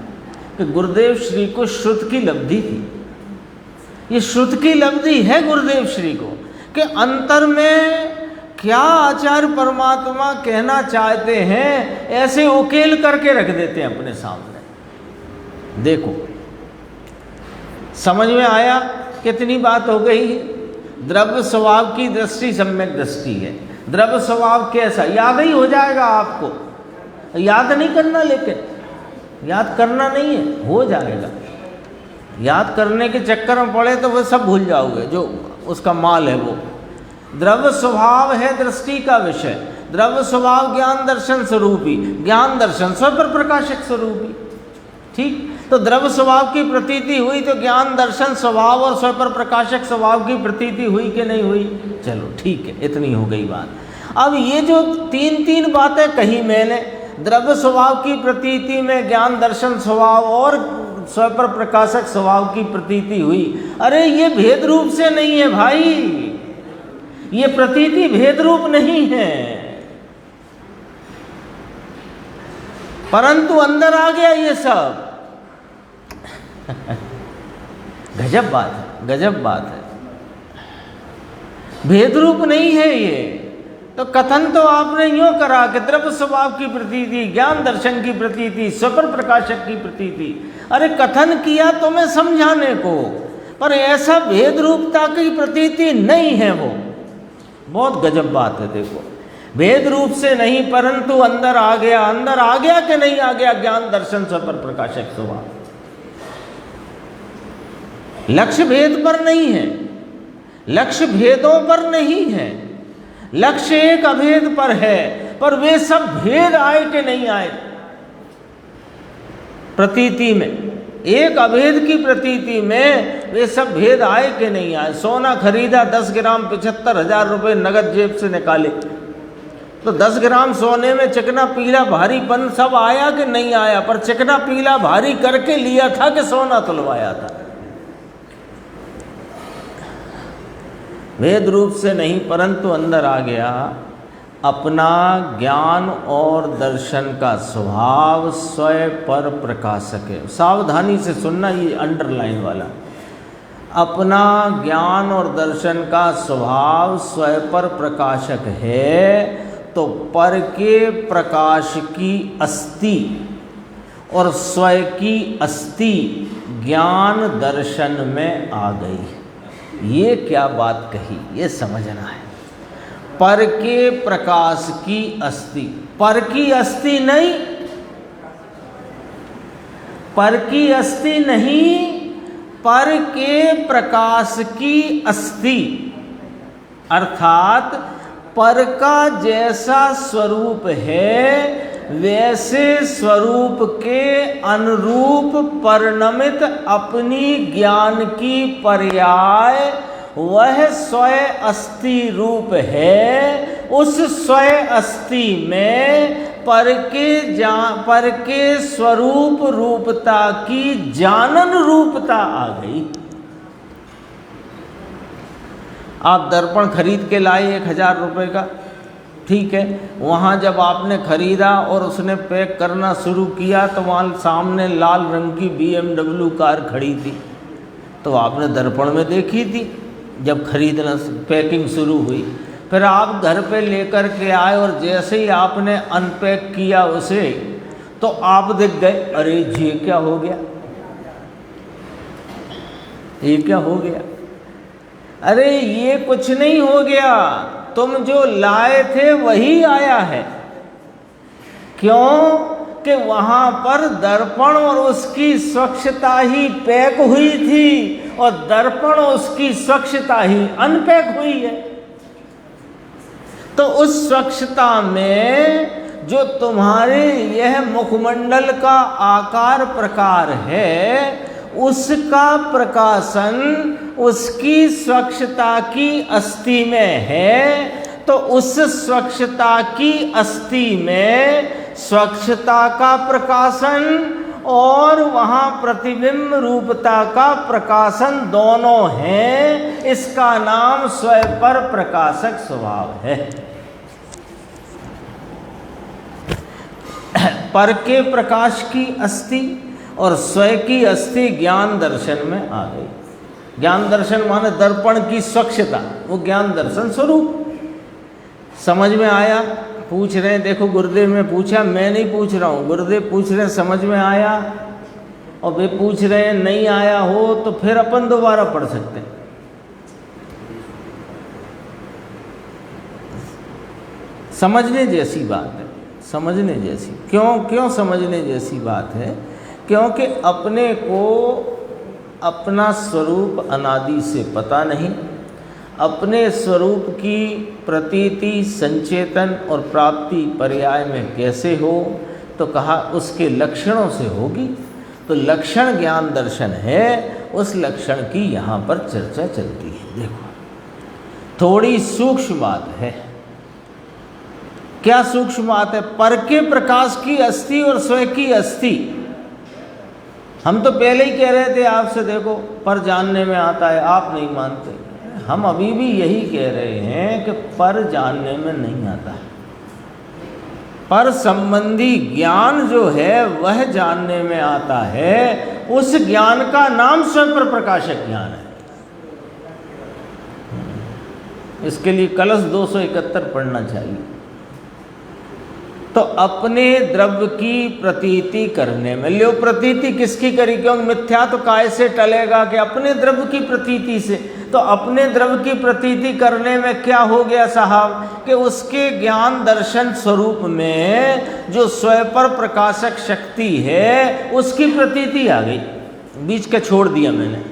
कि गुरुदेव श्री को श्रुत की लब्धि थी। ये श्रुत की लब्धि है गुरुदेव श्री को कि अंतर में क्या आचार्य परमात्मा कहना चाहते हैं, ऐसे उकेल करके रख देते हैं अपने सामने। देखो समझ में आया कितनी बात हो गई। द्रव्य स्वभाव की दृष्टि सम्यक दृष्टि है। द्रव्य स्वभाव कैसा, याद ही हो जाएगा आपको, याद नहीं करना, लेकिन याद करना नहीं है, हो जाएगा। याद करने के चक्कर में पड़े तो वो सब भूल जाओगे जो उसका माल है। वो द्रव्य स्वभाव है दृष्टि का विषय, द्रव्य स्वभाव ज्ञान दर्शन स्वरूपी, ज्ञान दर्शन स्वयं पर प्रकाशक स्वरूपी। ठीक, तो द्रव्य स्वभाव की प्रतीति हुई तो ज्ञान दर्शन स्वभाव और स्वयं पर प्रकाशक स्वभाव की प्रतीति हुई कि नहीं हुई? चलो ठीक है, इतनी हो गई बात। अब ये जो 3 बातें कही मैंने, द्रव्य स्वभाव की प्रतीति में ज्ञान दर्शन स्वभाव और स्वयं पर प्रकाशक स्वभाव की प्रतीति हुई। अरे ये भेद रूप से नहीं है भाई, ये प्रतीति भेद रूप नहीं है, परंतु अंदर आ गया ये सब। गजब बात है, गजब बात है। भेद रूप नहीं है ये। तो कथन तो आपने यूँ करा कि द्रव्य स्वभाव की प्रतीति, ज्ञान दर्शन की प्रतीति, स्वपर प्रकाशक की प्रतीति। अरे कथन किया तो मैं समझाने को, पर ऐसा भेद रूपता की प्रतीति नहीं है वो। बहुत गजब बात है। देखो भेद रूप से नहीं, परंतु अंदर आ गया। अंदर आ गया कि नहीं आ गया ज्ञान दर्शन स्वपर प्रकाशक स्वभाव? लक्ष्य भेद पर नहीं है, लक्ष्य भेदों पर नहीं है, लक्ष्य एक अभेद पर है, पर वे सब भेद आए कि नहीं आए प्रतीति में? एक अभेद की प्रतीति में वे सब भेद आए कि नहीं आए। सोना खरीदा 10 ग्राम 75,000 रुपये नगद जेब से निकाले, तो 10 ग्राम सोने में चिकना पीला भारीपन सब आया कि नहीं आया? पर चिकना पीला भारी करके लिया था कि सोना तुलवाया था? भेद रूप से नहीं, परंतु अंदर आ गया अपना ज्ञान और दर्शन का स्वभाव स्वयं पर प्रकाशक है। सावधानी से सुनना, ये अंडरलाइन वाला। अपना ज्ञान और दर्शन का स्वभाव स्वयं पर प्रकाशक है, तो पर के प्रकाश की अस्थि और स्वयं की अस्थि ज्ञान दर्शन में आ गई। ये क्या बात कही, ये समझना है। पर के प्रकाश की अस्थि, पर की अस्थि नहीं, पर की अस्थि नहीं, पर के प्रकाश की अस्थि, अर्थात पर का जैसा स्वरूप है वैसे स्वरूप के अनुरूप परिणमित अपनी ज्ञान की पर्याय वह स्वयं अस्थि रूप है। उस स्वयं अस्थि में पर के स्वरूप रूपता की जानन रूपता आ गई। आप दर्पण खरीद के लाए 1,000 रुपये का, ठीक है, वहाँ जब आपने खरीदा और उसने पैक करना शुरू किया तो वहाँ सामने लाल रंग की BMW कार खड़ी थी, तो आपने दर्पण में देखी थी जब खरीदना पैकिंग शुरू हुई। फिर आप घर पे लेकर के आए और जैसे ही आपने अनपैक किया उसे, तो आप देख गए, अरे ये क्या हो गया, ये क्या हो गया? अरे ये कुछ नहीं हो गया, तुम जो लाए थे वही आया है। क्यों कि वहाँ पर दर्पण और उसकी स्वच्छता ही पैक हुई थी और दर्पण उसकी स्वच्छता ही अनपैक हुई है। तो उस स्वच्छता में जो तुम्हारे यह मुखमंडल का आकार प्रकार है उसका प्रकाशन उसकी स्वच्छता की अस्थि में है, तो उस स्वच्छता की अस्थि में स्वच्छता का प्रकाशन और वहाँ प्रतिबिंब रूपता का प्रकाशन दोनों हैं। इसका नाम स्वयं पर प्रकाशक स्वभाव है। पर के प्रकाश की अस्थि और स्वयं की अस्थि ज्ञान दर्शन में आ गई। ज्ञान दर्शन माने दर्पण की स्वच्छता, वो ज्ञान दर्शन स्वरूप। समझ में आया? पूछ रहे हैं, देखो गुरुदेव ने पूछा, मैं नहीं पूछ रहा हूँ, गुरुदेव पूछ रहे हैं समझ में आया, और वे पूछ रहे हैं नहीं आया हो तो फिर अपन दोबारा पढ़ सकते हैं। समझने जैसी बात है, समझने जैसी। क्यों समझने जैसी बात है? क्योंकि अपने को अपना स्वरूप अनादि से पता नहीं, अपने स्वरूप की प्रतीति संचेतन और प्राप्ति पर्याय में कैसे हो, तो कहा उसके लक्षणों से होगी। तो लक्षण ज्ञान दर्शन है, उस लक्षण की यहाँ पर चर्चा चलती है। देखो थोड़ी सूक्ष्म बात है। क्या सूक्ष्म बात है? पर के प्रकाश की अस्थि और स्वयं की अस्थि। हम तो पहले ही कह रहे थे आपसे, देखो पर जानने में आता है, आप नहीं मानते। हम अभी भी यही कह रहे हैं कि पर जानने में नहीं आता है। पर संबंधी ज्ञान जो है वह जानने में आता है। उस ज्ञान का नाम स्वयं पर प्रकाशक ज्ञान है। इसके लिए कलश 271 पढ़ना चाहिए। तो अपने द्रव्य की प्रतीति करने में, लो प्रतीति किसकी करी? क्योंकि मिथ्या तो काय से टलेगा कि अपने द्रव्य की प्रतीति से। तो अपने द्रव्य की प्रतीति करने में क्या हो गया साहब कि उसके ज्ञान दर्शन स्वरूप में जो स्वयं पर प्रकाशक शक्ति है उसकी प्रतीति आ गई। बीच के छोड़ दिया मैंने,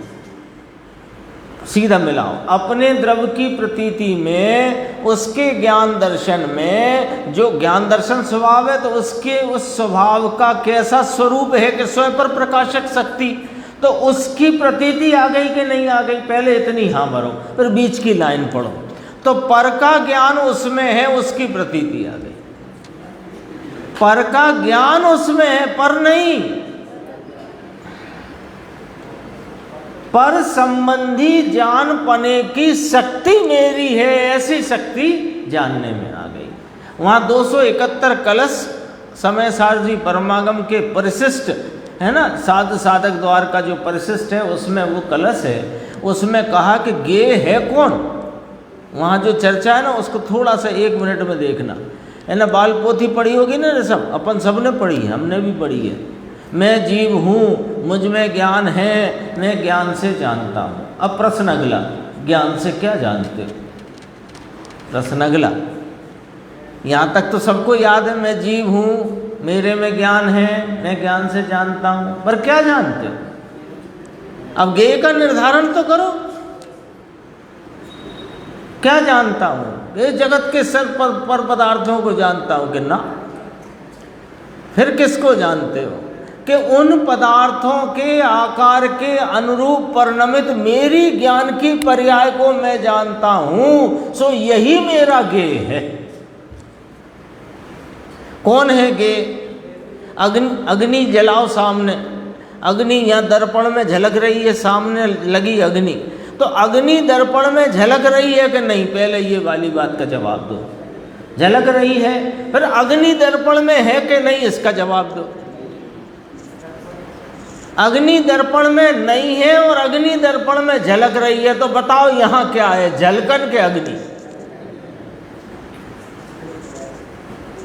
सीधा मिलाओ। अपने द्रव्य की प्रतीति में उसके ज्ञान दर्शन में जो ज्ञान दर्शन स्वभाव है, तो उसके उस स्वभाव का कैसा स्वरूप है कि स्वयं पर प्रकाशक शक्ति। तो उसकी प्रतीति आ गई कि नहीं आ गई? पहले इतनी हाँ भरो, फिर बीच की लाइन पढ़ो। तो पर का ज्ञान उसमें है, उसकी प्रतीति आ गई। पर का ज्ञान उसमें है, पर नहीं। पर संबंधी जान पाने की शक्ति मेरी है, ऐसी शक्ति जानने में आ गई। वहाँ 271 कलश समय सारजी परमागम के परिशिष्ट है ना, साध साधक द्वार का जो परिशिष्ट है उसमें वो कलश है। उसमें कहा कि गे है कौन, वहाँ जो चर्चा है ना उसको थोड़ा सा 1 मिनट में देखना है ना। बाल पोथी पढ़ी होगी ना, सब अपन सब ने पढ़ी है, हमने भी पढ़ी है। मैं जीव हूँ, मुझ में ज्ञान है, मैं ज्ञान से जानता हूँ। अब प्रश्न अगला, ज्ञान से क्या जानते हो? प्रश्न अगला, यहाँ तक तो सबको याद है, मैं जीव हूँ, मेरे में ज्ञान है, मैं ज्ञान से जानता हूँ, पर क्या जानते हो? अब ज्ञेय का निर्धारण तो करो, क्या जानता हूँ? ये जगत के सर पर पदार्थों को जानता हूँ कि ना? फिर किसको जानते हो? कि उन पदार्थों के आकार के अनुरूप परिणमित मेरी ज्ञान की पर्याय को मैं जानता हूँ, सो यही मेरा ज्ञेय है। कौन है ज्ञेय? अग्नि जलाओ सामने, अग्नि यहाँ दर्पण में झलक रही है, सामने लगी अग्नि, तो अग्नि दर्पण में झलक रही है कि नहीं? पहले ये वाली बात का जवाब दो। झलक रही है, फिर अग्नि दर्पण में है कि नहीं, इसका जवाब दो। अग्नि दर्पण में नहीं है और अग्नि दर्पण में झलक रही है, तो बताओ यहाँ क्या है, झलकन के अग्नि?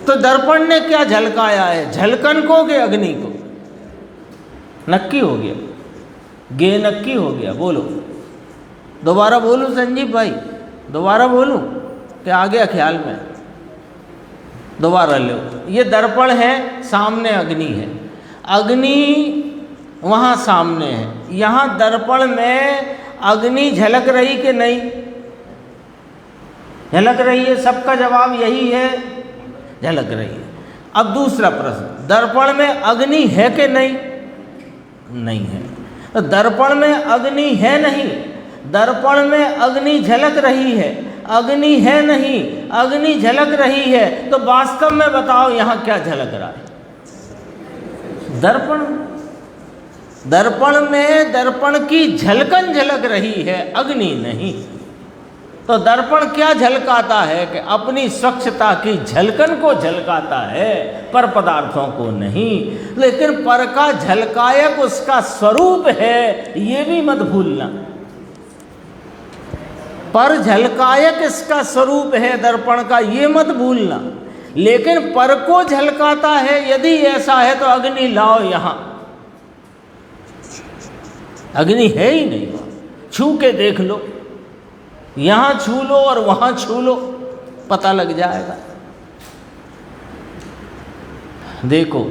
तो दर्पण ने क्या झलकाया है, झलकन को कि अग्नि को? नक्की हो गया, गे नक्की हो गया। बोलो, दोबारा बोलूं संजीव भाई, दोबारा बोलूं कि आ गया ख्याल में? दोबारा लो। ये दर्पण है, सामने अग्नि है, अग्नि वहाँ सामने है, यहाँ दर्पण में अग्नि झलक रही कि नहीं? झलक रही है, सबका जवाब यही है, झलक रही है। अब दूसरा प्रश्न, दर्पण में अग्नि है कि नहीं? नहीं है। तो दर्पण में अग्नि है नहीं, दर्पण में अग्नि झलक रही है, अग्नि है नहीं, अग्नि झलक रही है, तो वास्तव में बताओ यहाँ क्या झलक रहा है? दर्पण। दर्पण में दर्पण की झलकन झलक रही है, अग्नि नहीं। तो दर्पण क्या झलकाता है? कि अपनी स्वच्छता की झलकन को झलकाता है, पर पदार्थों को नहीं। लेकिन पर का झलकायक उसका स्वरूप है, ये भी मत भूलना। पर झलकायक इसका स्वरूप है दर्पण का, ये मत भूलना। लेकिन पर को झलकाता है, यदि ऐसा है तो अग्नि लाओ यहाँ। अग्नि है ही नहीं, छू के देख लो, यहाँ छू लो और वहाँ छू लो, पता लग जाएगा। देखो,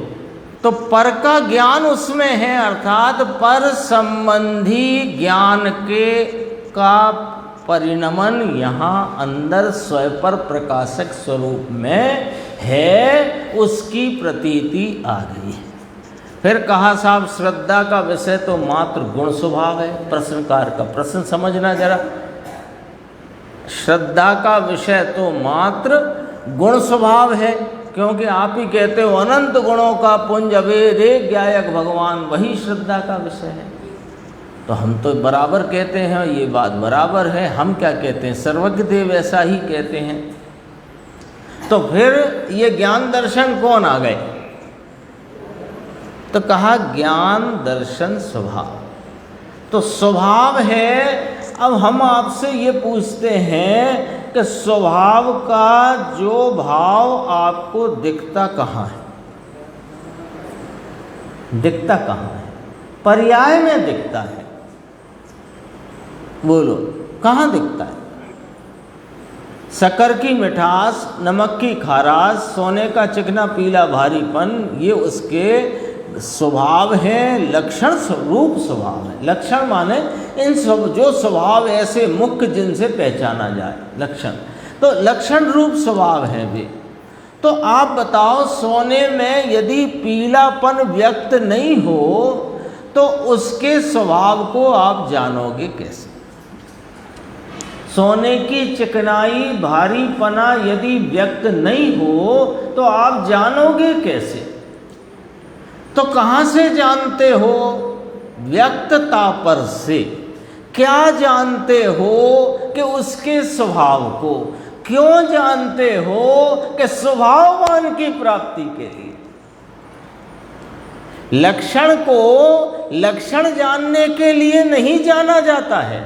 तो पर का ज्ञान उसमें है, अर्थात पर संबंधी ज्ञान के का परिणमन यहाँ अंदर स्वपर प्रकाशक स्वरूप में है, उसकी प्रतीति आ गई है। फिर कहा साहब, श्रद्धा का विषय तो मात्र गुण स्वभाव है। प्रश्नकार का प्रश्न समझना जरा, श्रद्धा का विषय तो मात्र गुण स्वभाव है, क्योंकि आप ही कहते हो अनंत गुणों का पुंज अवेद एक ज्ञायक भगवान, वही श्रद्धा का विषय है। तो हम तो बराबर कहते हैं, ये बात बराबर है। हम क्या कहते हैं? सर्वज्ञ देव ऐसा ही कहते हैं। तो फिर ये ज्ञान दर्शन कौन आ गए? तो कहा ज्ञान दर्शन स्वभाव। तो स्वभाव है। अब हम आपसे ये पूछते हैं कि स्वभाव का जो भाव आपको दिखता कहाँ है? दिखता कहाँ है? पर्याय में दिखता है। बोलो, कहाँ दिखता है? शक्कर की मिठास, नमक की खारास, सोने का चिकना पीला भारीपन, ये उसके स्वभाव है, लक्षण रूप स्वभाव है। लक्षण माने इन सब जो स्वभाव ऐसे मुख्य जिनसे पहचाना जाए, लक्षण। तो लक्षण रूप स्वभाव है वे। तो आप बताओ, सोने में यदि पीलापन व्यक्त नहीं हो तो उसके स्वभाव को आप जानोगे कैसे? सोने की चिकनाई, भारीपना यदि व्यक्त नहीं हो तो आप जानोगे कैसे? तो कहाँ से जानते हो? व्यक्तता पर से। क्या जानते हो? कि उसके स्वभाव को। क्यों जानते हो? कि स्वभाववान की प्राप्ति के लिए। लक्षण को लक्षण जानने के लिए नहीं जाना जाता है,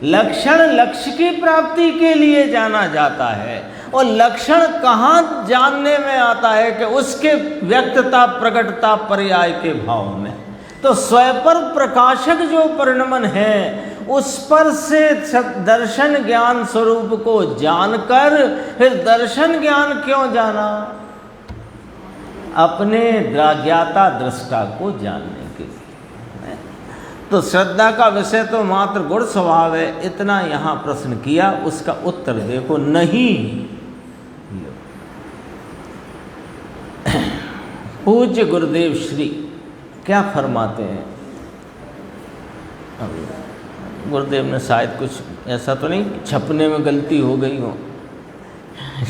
लक्षण लक्ष्य की प्राप्ति के लिए जाना जाता है। और लक्षण कहाँ जानने में आता है? कि उसके व्यक्तता, प्रकटता, पर्याय के भाव में। तो स्वपर प्रकाशक जो परिणमन है उस पर से दर्शन ज्ञान स्वरूप को जानकर फिर दर्शन ज्ञान क्यों जाना? अपने ज्ञाता दृष्टा को जानने के लिए। तो श्रद्धा का विषय तो मात्र गुण स्वभाव है, इतना यहाँ प्रश्न किया। उसका उत्तर देखो, नहीं। पूज्य गुरुदेव श्री क्या फरमाते हैं? गुरुदेव ने शायद कुछ ऐसा तो नहीं छपने में गलती हो गई हो।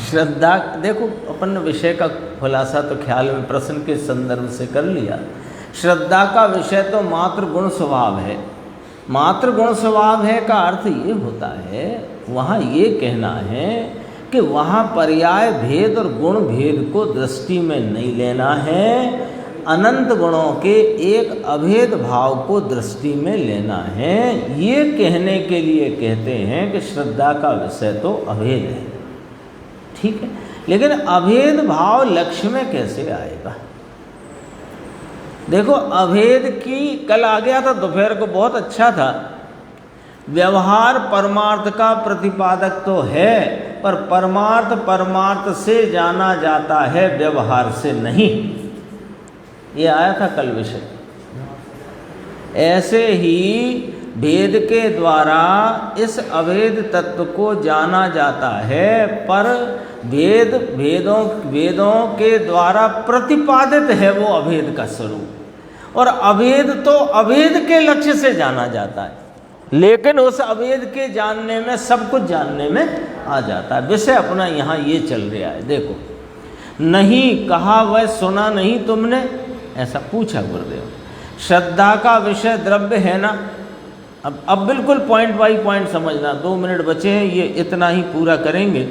श्रद्धा, देखो अपन ने विषय का खुलासा तो ख्याल में प्रश्न के संदर्भ से कर लिया। श्रद्धा का विषय तो मात्र गुण स्वभाव है। मात्र गुण स्वभाव है का अर्थ ये होता है, वहाँ ये कहना है कि वहाँ पर्याय भेद और गुण भेद को दृष्टि में नहीं लेना है, अनंत गुणों के एक अभेद भाव को दृष्टि में लेना है। ये कहने के लिए कहते हैं कि श्रद्धा का विषय तो अभेद है, ठीक है, लेकिन अभेद भाव लक्ष्य में कैसे आएगा? देखो, अभेद की कल आ गया था दोपहर को, बहुत अच्छा था। व्यवहार परमार्थ का प्रतिपादक तो है, पर परमार्थ से जाना जाता है, व्यवहार से नहीं। ये आया था कल विषय। ऐसे ही भेद के द्वारा इस अभेद तत्व को जाना जाता है, पर वेदों के द्वारा प्रतिपादित है वो अभेद का स्वरूप। और अभेद तो अभेद के लक्ष्य से जाना जाता है, लेकिन उस अभेद के जानने में सब कुछ जानने में आ जाता है। विषय अपना यहाँ ये चल रहा है। देखो, नहीं कहा वह सुना नहीं तुमने, ऐसा पूछा गुरुदेव। श्रद्धा का विषय द्रव्य है ना। अब बिल्कुल पॉइंट बाई पॉइंट समझना। 2 मिनट बचे हैं, ये इतना ही पूरा करेंगे,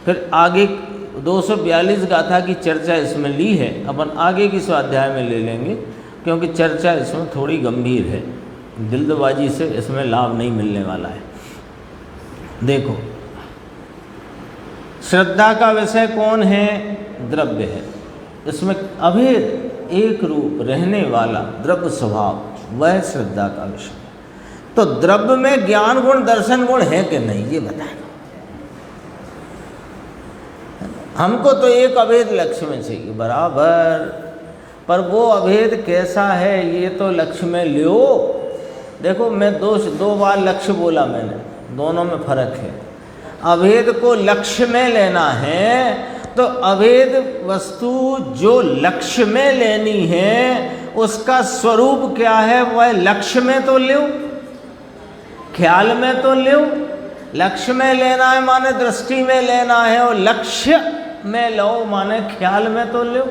फिर आगे 242 गाथा की चर्चा इसमें ली है, अपन आगे की स्वाध्याय में ले लेंगे, क्योंकि चर्चा इसमें थोड़ी गंभीर है, जल्दबाजी से इसमें लाभ नहीं मिलने वाला है। देखो, श्रद्धा का विषय कौन है? द्रव्य है। इसमें अभेद एक रूप रहने वाला द्रव्य स्वभाव, वह श्रद्धा का विषय। तो द्रव्य में ज्ञान गुण दर्शन गुण है कि नहीं, ये बताएं। हमको तो एक अभेद लक्ष्य में चाहिए, बराबर, पर वो अभेद कैसा है ये तो लक्ष्य में लो। देखो, मैं दो बार लक्ष्य बोला मैंने, दोनों में फर्क है। अभेद को लक्ष्य में लेना है तो अभेद वस्तु जो लक्ष्य में लेनी है उसका स्वरूप क्या है? वह लक्ष्य में तो लो, ख्याल में तो लो। लक्ष्य में लेना है माने दृष्टि में लेना है, और लक्ष्य में लो माने ख्याल में तो लो।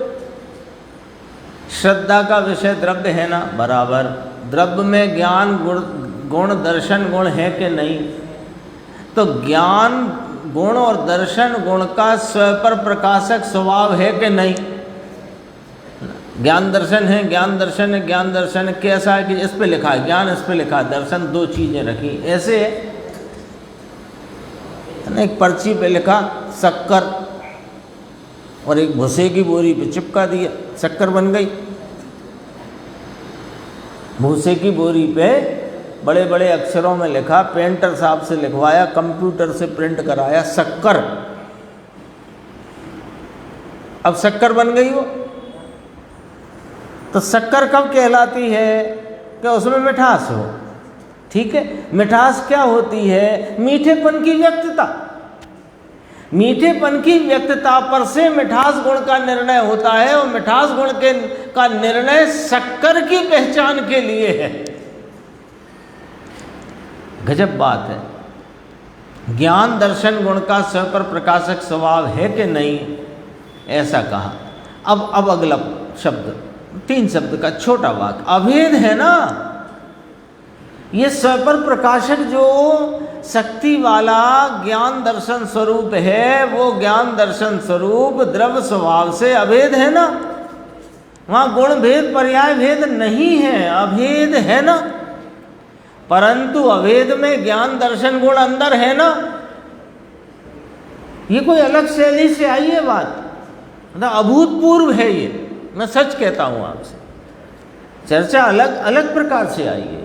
श्रद्धा का विषय द्रव्य है ना, बराबर। द्रव्य में ज्ञान गुण दर्शन गुण है कि नहीं? तो ज्ञान गुण और दर्शन गुण का स्वपर प्रकाशक स्वभाव है कि नहीं? ज्ञान दर्शन है, ज्ञान दर्शन है, ज्ञान दर्शन है। कैसा है कि इस पे लिखा है ज्ञान, इस पे लिखा है दर्शन, दो चीजें रखी ऐसे है। एक पर्ची पे लिखा शक्कर और एक भूसे की बोरी पे चिपका दिया, शक्कर बन गई। भूसे की बोरी पे बड़े बड़े अक्षरों में लिखा, पेंटर साहब से लिखवाया, कंप्यूटर से प्रिंट कराया, शक्कर। अब शक्कर बन गई वो। तो शक्कर कब कहलाती है? कि उसमें मिठास हो, ठीक है। मिठास क्या होती है? मीठेपन की व्यक्तता। मीठेपन की व्यक्तता पर से मिठास गुण का निर्णय होता है, और मिठास गुण के का निर्णय शक्कर की पहचान के लिए है। गजब बात है। ज्ञान दर्शन गुण का स्व पर प्रकाशक स्वभाव है कि नहीं, ऐसा कहा। अब अगला शब्द, 3 शब्द का छोटा वाक्य, अभेद है ना। ये स्व पर प्रकाशक जो शक्ति वाला ज्ञान दर्शन स्वरूप है, वो ज्ञान दर्शन स्वरूप द्रव्य स्वभाव से अभेद है ना। वहाँ गुण भेद पर्याय भेद नहीं है, अभेद है ना। परंतु अभेद में ज्ञान दर्शन गुण अंदर है ना। ये कोई अलग शैली से आई है बात, मतलब अभूतपूर्व है ये, मैं सच कहता हूँ आपसे। चर्चा अलग अलग प्रकार से आई है।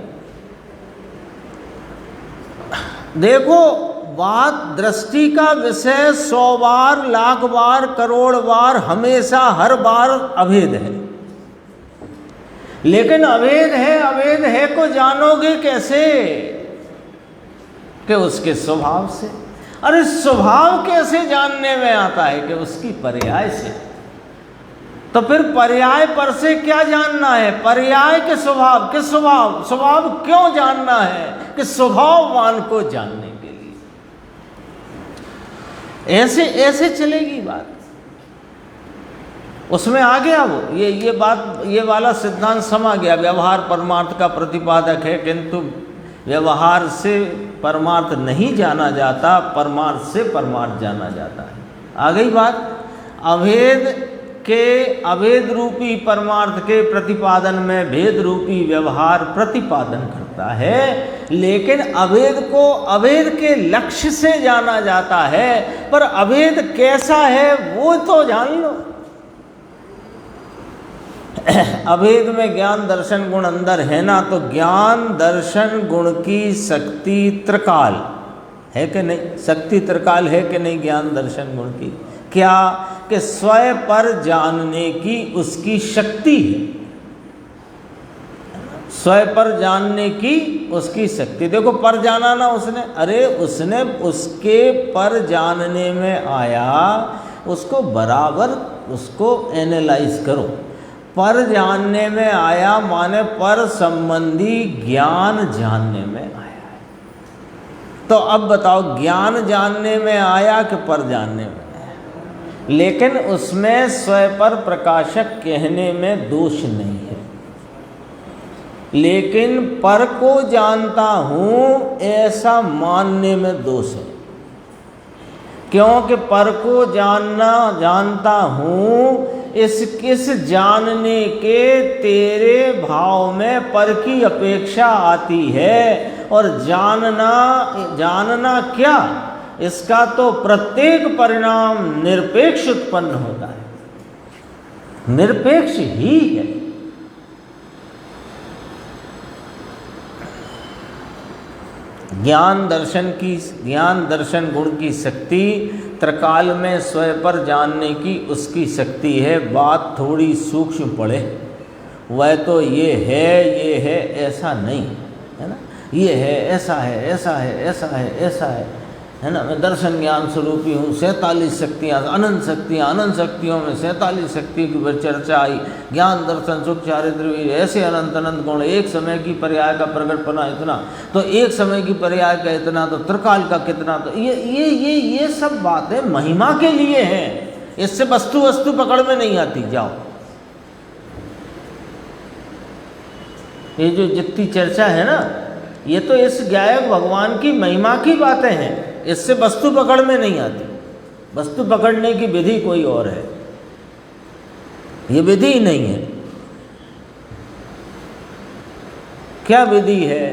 देखो, बात दृष्टि का विषय 100 बार, लाख बार, करोड़ बार, हमेशा हर बार अभेद है। लेकिन अभेद है को जानोगे कैसे? कि उसके स्वभाव से। अरे स्वभाव कैसे जानने में आता है? कि उसकी पर्याय से। तो फिर पर्याय पर से क्या जानना है? पर्याय के स्वभाव के स्वभाव क्यों जानना है? कि स्वभाववान को जानने के लिए। ऐसे चलेगी बात। उसमें आ गया वो, ये बात, ये वाला सिद्धांत समा गया। व्यवहार परमार्थ का प्रतिपादक है, किंतु व्यवहार से परमार्थ नहीं जाना जाता, परमार्थ से परमार्थ जाना जाता है। आ गई बात। अभेद रूपी परमार्थ के प्रतिपादन में भेद रूपी व्यवहार प्रतिपादन करता है, लेकिन अभेद को अभेद के लक्ष्य से जाना जाता है। पर अभेद कैसा है वो तो जान लो। अभेद में ज्ञान दर्शन गुण अंदर है ना, तो ज्ञान दर्शन गुण की शक्ति त्रिकाल है कि नहीं? शक्ति त्रिकाल है कि नहीं ज्ञान दर्शन गुण की? क्या? कि स्वयं पर जानने की उसकी शक्ति है। स्वयं पर जानने की उसकी शक्ति। देखो, पर जाना ना उसने, अरे उसने उसके पर जानने में आया, उसको बराबर उसको एनालाइज करो। पर जानने में आया माने पर संबंधी ज्ञान जानने में आया है। तो अब बताओ, ज्ञान जानने में आया कि पर जानने में? लेकिन उसमें स्वयं पर प्रकाशक कहने में दोष नहीं है। लेकिन पर को जानता हूँ ऐसा मानने में दोष है। क्योंकि पर को जानता हूँ, इस जानने के तेरे भाव में पर की अपेक्षा आती है। और जानना क्या, इसका तो प्रत्येक परिणाम निरपेक्ष उत्पन्न होता है, निरपेक्ष ही है। ज्ञान दर्शन गुण की शक्ति त्रिकाल में स्वयं पर जानने की उसकी शक्ति है। बात थोड़ी सूक्ष्म पड़े, वह तो ये है ऐसा नहीं है ना। ये है, ऐसा है, ऐसा है, ऐसा है, ऐसा है ना। मैं दर्शन ज्ञान स्वरूपी हूँ। 47 शक्तियाँ, अनंत शक्तियों में 47 शक्तियों की चर्चा आई। ज्ञान दर्शन सुख चारित्र वीर, ऐसे अनंत गुण, एक समय की पर्याय का प्रकटपना इतना, तो एक समय की पर्याय का इतना, तो त्रिकाल का कितना। तो ये सब बातें महिमा के लिए हैं। इससे वस्तु पकड़ में नहीं आती। जाओ, ये जो जितनी चर्चा है ना, ये तो इस गायक भगवान की महिमा की बातें हैं। इससे वस्तु पकड़ में नहीं आती। वस्तु पकड़ने की विधि कोई और है, ये विधि ही नहीं है। क्या विधि है?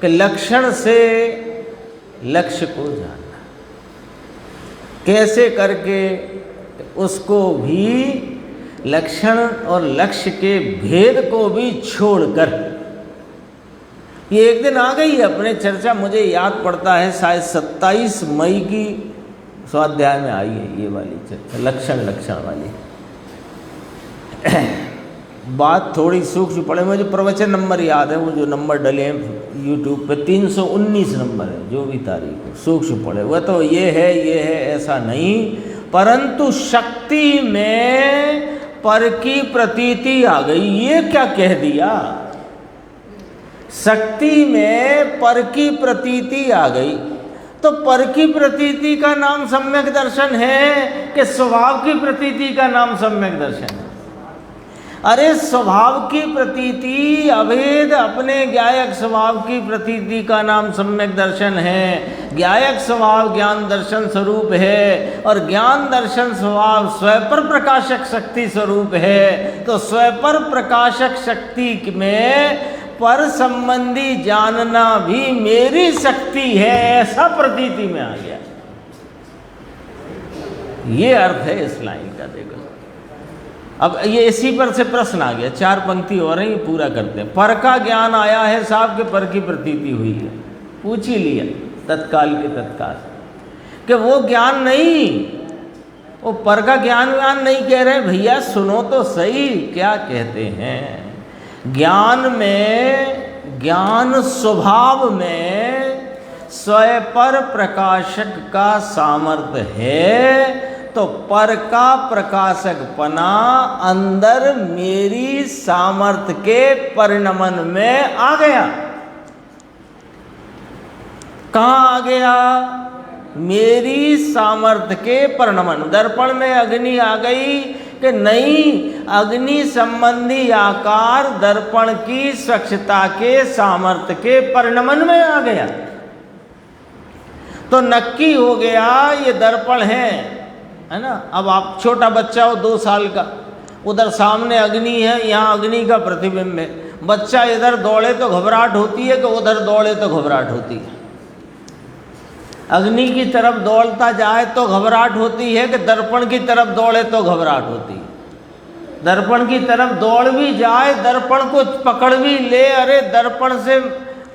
कि लक्षण से लक्ष्य को जानना। कैसे करके? उसको भी, लक्षण और लक्ष्य के भेद को भी छोड़कर। ये एक दिन आ गई है अपने चर्चा, मुझे याद पड़ता है शायद 27 मई की स्वाध्याय में आई है ये वाली चर्चा, लक्षण वाली। बात थोड़ी सूक्ष्म पड़े, मुझे प्रवचन नंबर याद है, वो जो नंबर डले हैं यूट्यूब पे 319 नंबर है, जो भी तारीख हो, सूक्ष्म पड़े। वह तो ये है ऐसा नहीं, परंतु शक्ति में पर की प्रतीति आ गई। ये क्या कह दिया? शक्ति में पर की प्रतीति आ गई, तो पर की प्रतीति का नाम सम्यक दर्शन है कि स्वभाव की प्रतीति का नाम सम्यक दर्शन है? अरे स्वभाव की प्रतीति अभेद अपने ज्ञायक स्वभाव की प्रतीति का नाम सम्यक दर्शन है। ज्ञायक स्वभाव ज्ञान दर्शन स्वरूप है और ज्ञान दर्शन स्वभाव स्वपर प्रकाशक शक्ति स्वरूप है। तो स्वपर प्रकाशक शक्ति में पर संबंधी जानना भी मेरी शक्ति है, ऐसा प्रतीति में आ गया। ये अर्थ है इस लाइन का। देखो अब ये इसी पर से प्रश्न आ गया, 4 पंक्ति और हैं, ये पूरा करते हैं। पर का ज्ञान आया है साहब के पर की प्रतीति हुई है, पूछ ही लिया तत्काल के तत्काल कि वो ज्ञान नहीं, वो पर का ज्ञान नहीं कह रहे भैया, सुनो तो सही क्या कहते हैं। ज्ञान में, ज्ञान स्वभाव में स्वपर प्रकाशक का सामर्थ्य है, तो पर का प्रकाशकपना अंदर मेरी सामर्थ्य के परिणमन में आ गया। कहाँ आ गया? मेरी सामर्थ्य के परिणमन। दर्पण में अग्नि आ गई कि नहीं, अग्नि संबंधी आकार दर्पण की स्वच्छता के सामर्थ्य के परिणमन में आ गया। तो नक्की हो गया ये दर्पण है ना। अब आप छोटा बच्चा हो 2 साल का, उधर सामने अग्नि है, यहाँ अग्नि का प्रतिबिंब है। बच्चा इधर दौड़े तो घबराहट होती है कि उधर दौड़े तो घबराहट होती है? अग्नि की तरफ दौड़ता जाए तो घबराहट होती है कि दर्पण की तरफ दौड़े तो घबराहट होती है? दर्पण की तरफ दौड़ भी जाए, दर्पण को पकड़ भी ले, अरे दर्पण से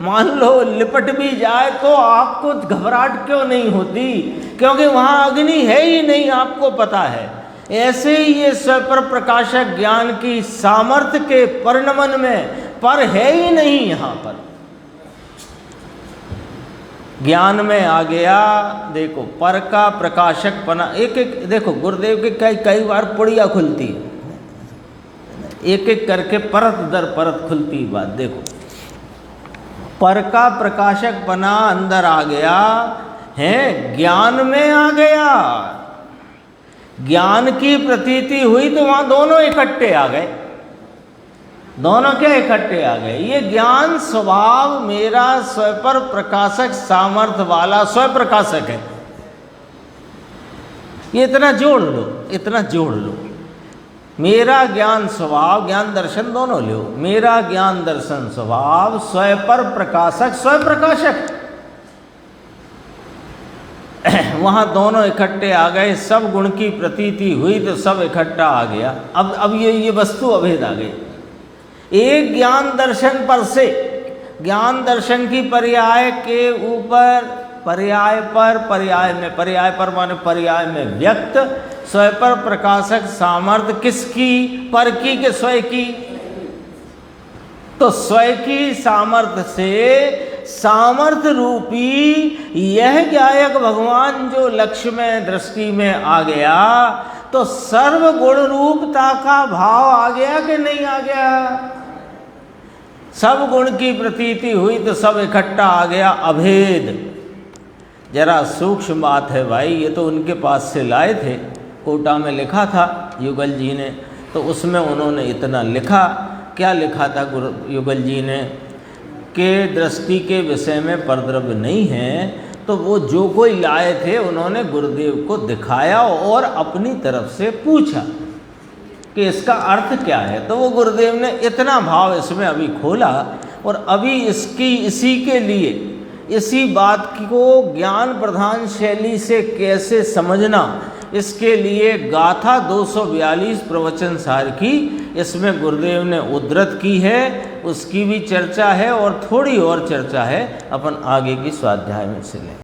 मान लो लिपट भी जाए, तो आपको घबराहट क्यों नहीं होती? क्योंकि वहाँ अग्नि है ही नहीं, आपको पता है। ऐसे ही ये स्वपर प्रकाशक ज्ञान की सामर्थ्य के परिणमन में पर है ही नहीं। यहाँ पर ज्ञान में आ गया। देखो पर का प्रकाशक पना, एक एक देखो गुरुदेव के कई बार पुड़िया खुलती है, एक एक करके परत दर परत खुलती बात। देखो पर का प्रकाशक पना अंदर आ गया है, ज्ञान में आ गया। ज्ञान की प्रतीति हुई तो वहां दोनों इकट्ठे आ गए। दोनों क्या इकट्ठे आ गए? ये ज्ञान स्वभाव मेरा स्वपर प्रकाशक सामर्थ्य वाला स्वप्रकाशक है। ये इतना जोड़ लो, इतना जोड़ लो। मेरा ज्ञान स्वभाव, ज्ञान दर्शन दोनों लो। मेरा ज्ञान दर्शन स्वभाव स्वपर प्रकाशक स्वप्रकाशक, वहां दोनों इकट्ठे आ गए। सब गुण की प्रतीति हुई तो सब इकट्ठा आ गया। अब ये वस्तु अभेद आ गई। एक ज्ञान दर्शन पर से, ज्ञान दर्शन की पर्याय के ऊपर पर्याय पर, पर्याय में, पर्याय पर माने पर्याय में व्यक्त स्वपर प्रकाशक सामर्थ्य किसकी? पर की के स्वय की? तो स्वय की सामर्थ्य से सामर्थ्य रूपी यह ज्ञायक भगवान जो लक्ष्य में दृष्टि में आ गया, तो सर्व गुण रूपता का भाव आ गया कि नहीं आ गया? सब गुण की प्रतीति हुई तो सब इकट्ठा आ गया। अभेद जरा सूक्ष्म बात है भाई। ये तो उनके पास से लाए थे, कोटा में लिखा था युगल जी ने, तो उसमें उन्होंने इतना लिखा। क्या लिखा था युगल जी ने? कि दृष्टि के विषय में परद्रव्य नहीं है, तो वो जो कोई लाए थे उन्होंने गुरुदेव को दिखाया और अपनी तरफ से पूछा कि इसका अर्थ क्या है। तो वो गुरुदेव ने इतना भाव इसमें अभी खोला और अभी इसी के लिए, इसी बात को ज्ञान प्रधान शैली से कैसे समझना, इसके लिए गाथा 242 प्रवचन सार की इसमें गुरुदेव ने उद्धृत की है, उसकी भी चर्चा है और थोड़ी और चर्चा है अपन आगे की स्वाध्याय में से लें।